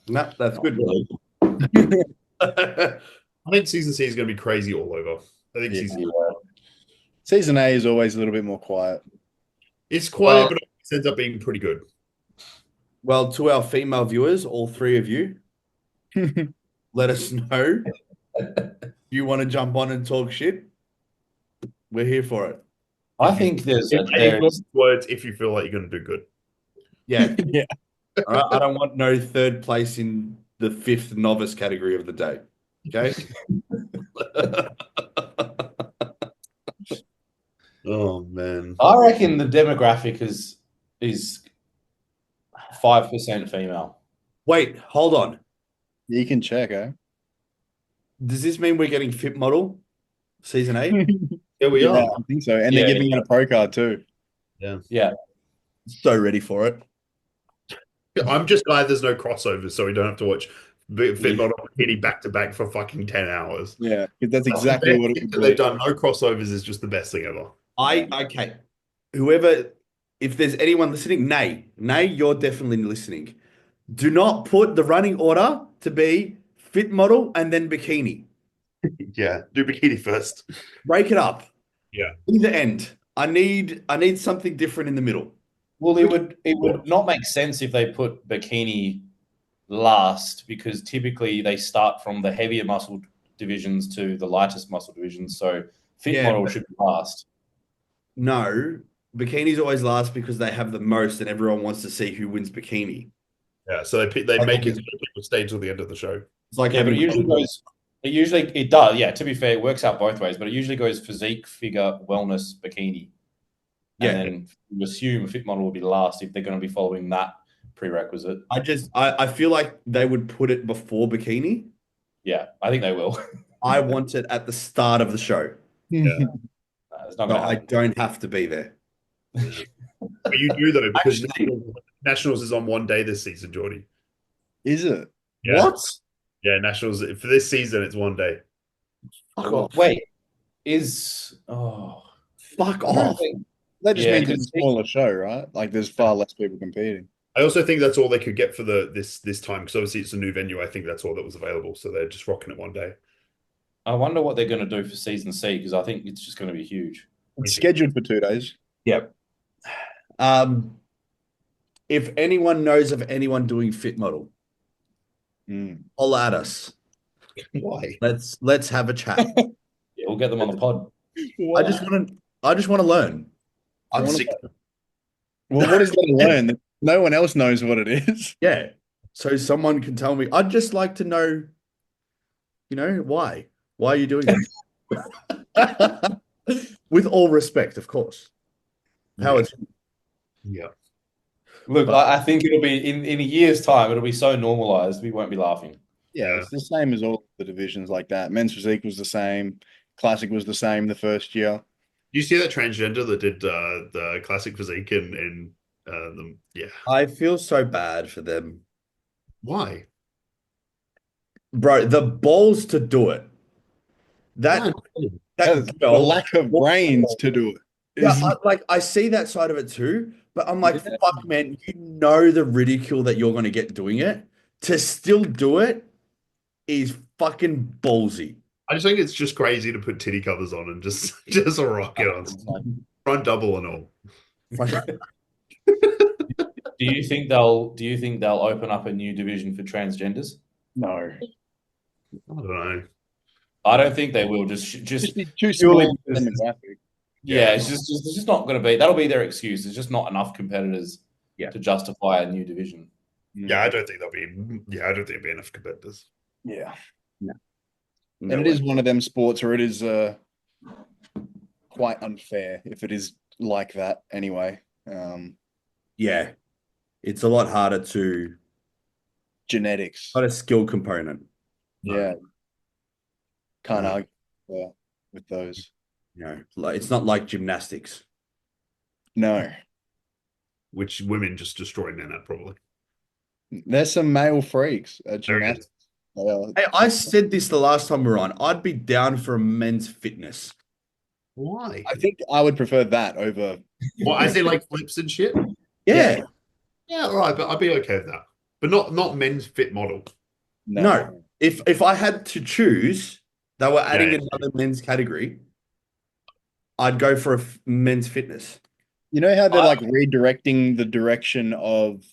No, that's good. I think season C is going to be crazy all over. I think Season A is always a little bit more quiet. it's quiet, Well- but it ends up being pretty good. Well, to our female viewers, all three of you, let us know if you want to jump on and talk shit. We're here for it. I think there's Words if you feel like you're going to do good. Yeah. Yeah. All right. I don't want no third place in the 5th novice category of the day. Okay. Oh man. I reckon the demographic is 5% female. Wait, hold on. You can check, eh? Does this mean we're getting Fit Model season 8? Yeah, we Yeah, are. I think so. And Yeah, they're giving out a pro card too. Yeah. So ready for it. I'm just glad there's no crossovers, so we don't have to watch Fit Model Bikini back to back for fucking 10 hours. Yeah, that's exactly what it would They've be. done. No crossovers is just the best thing ever. Okay. Whoever, if there's anyone listening, Nay, you're definitely listening. Do not put the running order to be Fit Model and then Bikini. Yeah, do bikini first. Break it up. Yeah. Either end. I need something different in the middle. Well, it would not make sense if they put bikini last, because typically they start from the heavier muscle divisions to the lightest muscle divisions. So fit model should be last. No, bikini's always last because they have the most, and everyone wants to see who wins bikini. Yeah, so they make it so people stay till the end of the show. It's like Yeah, but having it does. Yeah, to be fair, it works out both ways, but it usually goes physique, figure, wellness, bikini. Yeah. And then you assume a fit model will be last if they're going to be following that prerequisite. I feel like they would put it before bikini. Yeah, I think they will. I want it at the start of the show. Yeah. It's not No, going to I happen. don't have to be there. But you do though, because Actually- Nationals is on one day this season, Jordy. Is it? Yeah. What? Yeah, Nationals for this season it's one day. Fuck off. Wait, Fuck off. That just Yeah, means it's a smaller show, right? Like there's far less people competing. I also think that's all they could get for this time, because obviously it's a new venue. I think that's all that was available, so they're just rocking it one day. I wonder what they're going to do for season C, because I think it's just going to be huge. It's scheduled for 2 days. Yep. If anyone knows of anyone doing fit model, holler at us. Why? Let's have a chat. Yeah, we'll get them on the pod. I just want to learn. I'm sick. Well, what is there to learn? No one else knows what it is. Yeah. So someone can tell me. I'd just like to know, why? Why are you doing it? With all respect, of course. How it's Yeah. Look, I think it'll be in a year's time, it'll be so normalized, we won't be laughing. Yeah, it's the same as all the divisions like that. Men's physique was the same. Classic was the same the first year. You see that transgender that did the classic physique and yeah. I feel so bad for them. Why? Bro, the balls to do it. Why? That The girl. lack of brains to do it Yeah, is I see that side of it too, but I'm like, fuck, man, you know the ridicule that you're gonna get doing it. To still do it is fucking ballsy. I just think it's just crazy to put titty covers on and just just rock it on front double and all. Do you think they'll open up a new division for transgenders? no. I don't know. I don't think they will. Just Just be too Purely small because- demographic. yeah. It's just not going to be. That'll be their excuse. There's just not enough competitors to justify a new division. Yeah, I don't think there'll be. Yeah, I don't think there'll be enough competitors. Yeah. No And it way. is one of them sports where it is quite unfair if it is like that anyway. Yeah, it's a lot harder to, Genetics. not a skill component. Yeah. Can't No. argue with those. You know, like it's not like gymnastics. No. Which women just destroy men at probably. There's some male freaks at There is. gymnastics. Hey, I said this the last time we were on. I'd be down for men's fitness. Why? I think I would prefer that over. Well, I say like flips and shit. Yeah. Yeah, all right, but I'd be okay with that. But not men's fit model. No. If I had to choose, they were adding Yeah. another men's category, I'd go for a men's fitness. You know how they're like redirecting the direction of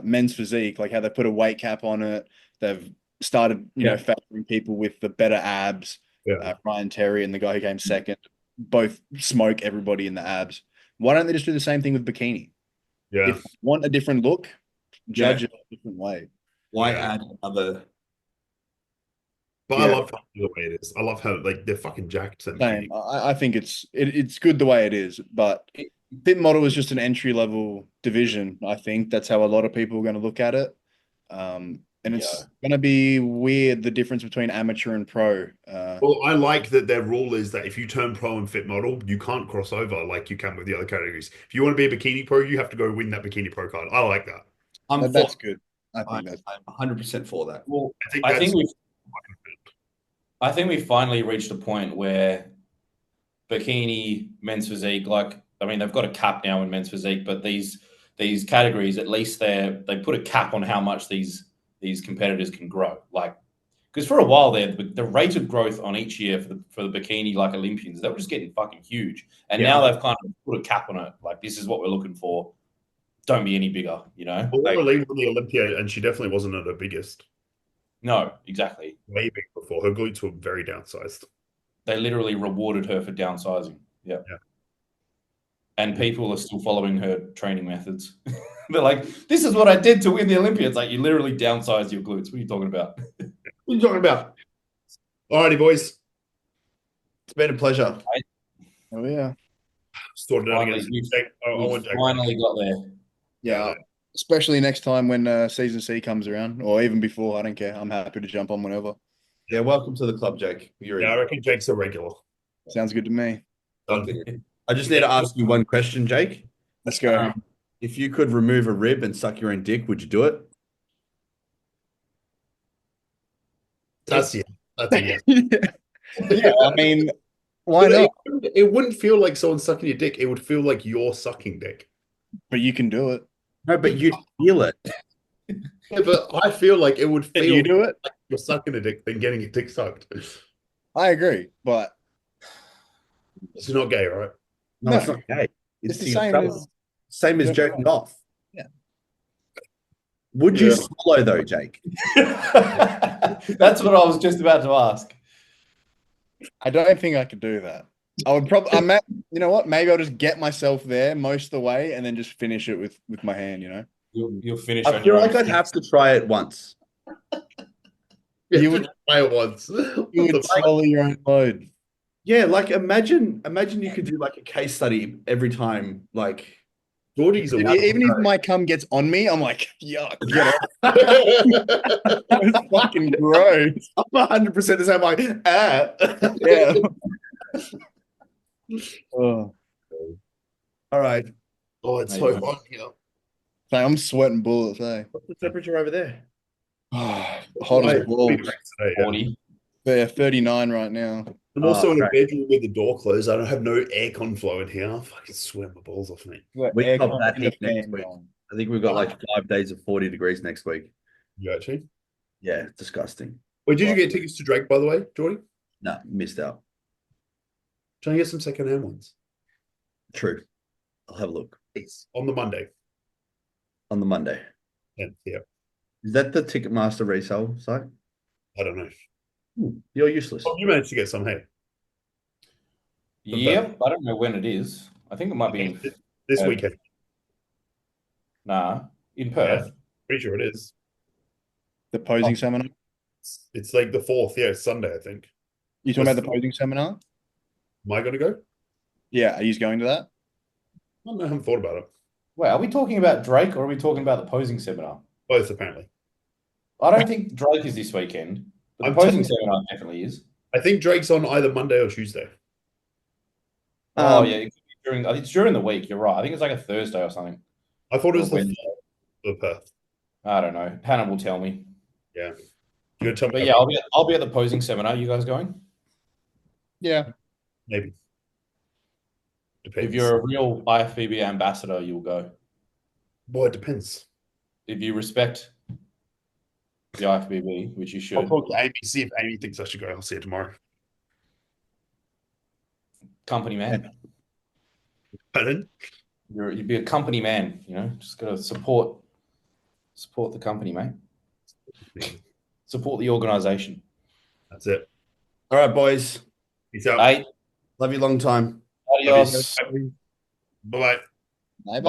men's physique, like how they put a weight cap on it. They've started, you know, favoring people with the better abs. Yeah. Ryan Terry and the guy who came second both smoke everybody in the abs. Why don't they just do the same thing with bikini? Yeah. If you want a different look, judge it a different way. Why Yeah. add another? But Yeah. I love how the way it is. I love how like they're fucking jacked. Same. I think it's good the way it is, but fit model is just an entry level division. I think that's how a lot of people are going to look at it. And it's going to be weird, the difference between amateur and pro. Well, I like that their rule is that if you turn pro and fit model, you can't cross over like you can with the other categories. If you want to be a bikini pro, you have to go win that bikini pro card. I like that. That's good. I think I'm 100% for that. Well, I think I think we finally reached a point where bikini, men's physique, like I mean, they've got a cap now in men's physique, but these categories, at least they put a cap on how much these competitors can grow. Like, because for a while there, the rate of growth on each year for the bikini like Olympians, they were just getting fucking huge, and now they've kind of put a cap on it. Like, this is what we're looking for. Don't be any bigger, you know. Well, Like, Lee won the Olympia, and she definitely wasn't at her biggest. no, exactly. Way big before. Her glutes were very downsized. They literally rewarded her for downsizing. Yeah. And people are still following her training methods. They're like, this is what I did to win the Olympia. It's like, you literally downsized your glutes. What are you talking about? What are you talking about? Alrighty, boys. It's been a pleasure. Oh yeah. Sorted out Finally, against we finally got there. Yeah. Especially next time when season C comes around, or even before. I don't care. I'm happy to jump on whenever. Yeah, welcome to the club, Jake. You're Yeah, I in. reckon Jake's a regular. Sounds good to me. Done. I just need to ask you one question, Jake. Let's go. If you could remove a rib and suck your own dick, would you do it? That's a yes. Yeah, I mean, why But not? it wouldn't feel like someone sucking your dick. It would feel like you're sucking dick. But you can do it. No, but you'd feel it. Yeah, but I feel like it would Can feel you do it? like you're sucking a dick than getting your dick sucked. I agree, but It's not gay, right? No, it's not gay. it's the to same yourself. as Same as jerking off. Yeah. Would you swallow though, Jake? That's what I was just about to ask. I don't think I could do that. I would probably. You know what? Maybe I'll just get myself there most of the way, and then just finish it with my hand. You know. You'll finish I on feel your like own. I'd have to try it once. You would- would try it once. You would swallow your own load. Yeah, like imagine you could do like a case study every time, like Jordy's a Even if my cum gets on me, I'm like, yuck, get off. It's fucking gross. I'm 100% the same. Like, Yeah. Oh, All right. Oh, it's There you so go. hot here. mate, I'm sweating bullets, eh? What's the temperature over there? Hot Why? as balls. Today, yeah. 40. Yeah, 39 right now. I'm also in a right. bedroom with the door closed. I don't have no aircon flowing here. I fucking sweat my balls off, mate. Got We aircon got that and the heat next fan week. going. I think we've got like 5 days of 40 degrees next week. You actually? Yeah, disgusting. Wait, did you get tickets to Drake, by the way, Jordy? No, missed out. Trying to get some secondhand ones. True. I'll have a look It's on the Monday. on the Monday. Yeah, Is that the Ticketmaster resale site? I don't know. You're useless. Oh, you managed to get some, hey? Yep. I don't know when it is. I think it might be in This weekend. in Perth. Pretty sure it is. The posing seminar? It's like the 4th. Yeah, it's Sunday, I think. You talking about the posing seminar? Am I going to go? Yeah, are you going to that? I don't know. I haven't thought about it. Wait, are we talking about Drake or are we talking about the posing seminar? Both, apparently. I don't think Drake is this weekend, but the I'm posing telling- seminar definitely is. I think Drake's on either Monday or Tuesday. Oh yeah, it could be during. I think it's during the week. You're right. I think it's like a Thursday or something. I thought it Or was the Wednesday. 4th of Perth. I don't know. Hannah will tell me. Yeah. You're going to tell me. But yeah, I'll be at the posing seminar. You guys going? Yeah. Maybe. Depends. If you're a real IFBB ambassador, you'll go. Boy, it depends. If you respect the IFBB, which you I'll should. talk to Amy, see if Amy thinks I should go. I'll see her tomorrow. Company man. Pardon? You'd be a company man. You know, just gotta support the company, mate. Support the organization. That's it. All right, boys. Peace out. Hey, Love you long time. adios. Bye-bye.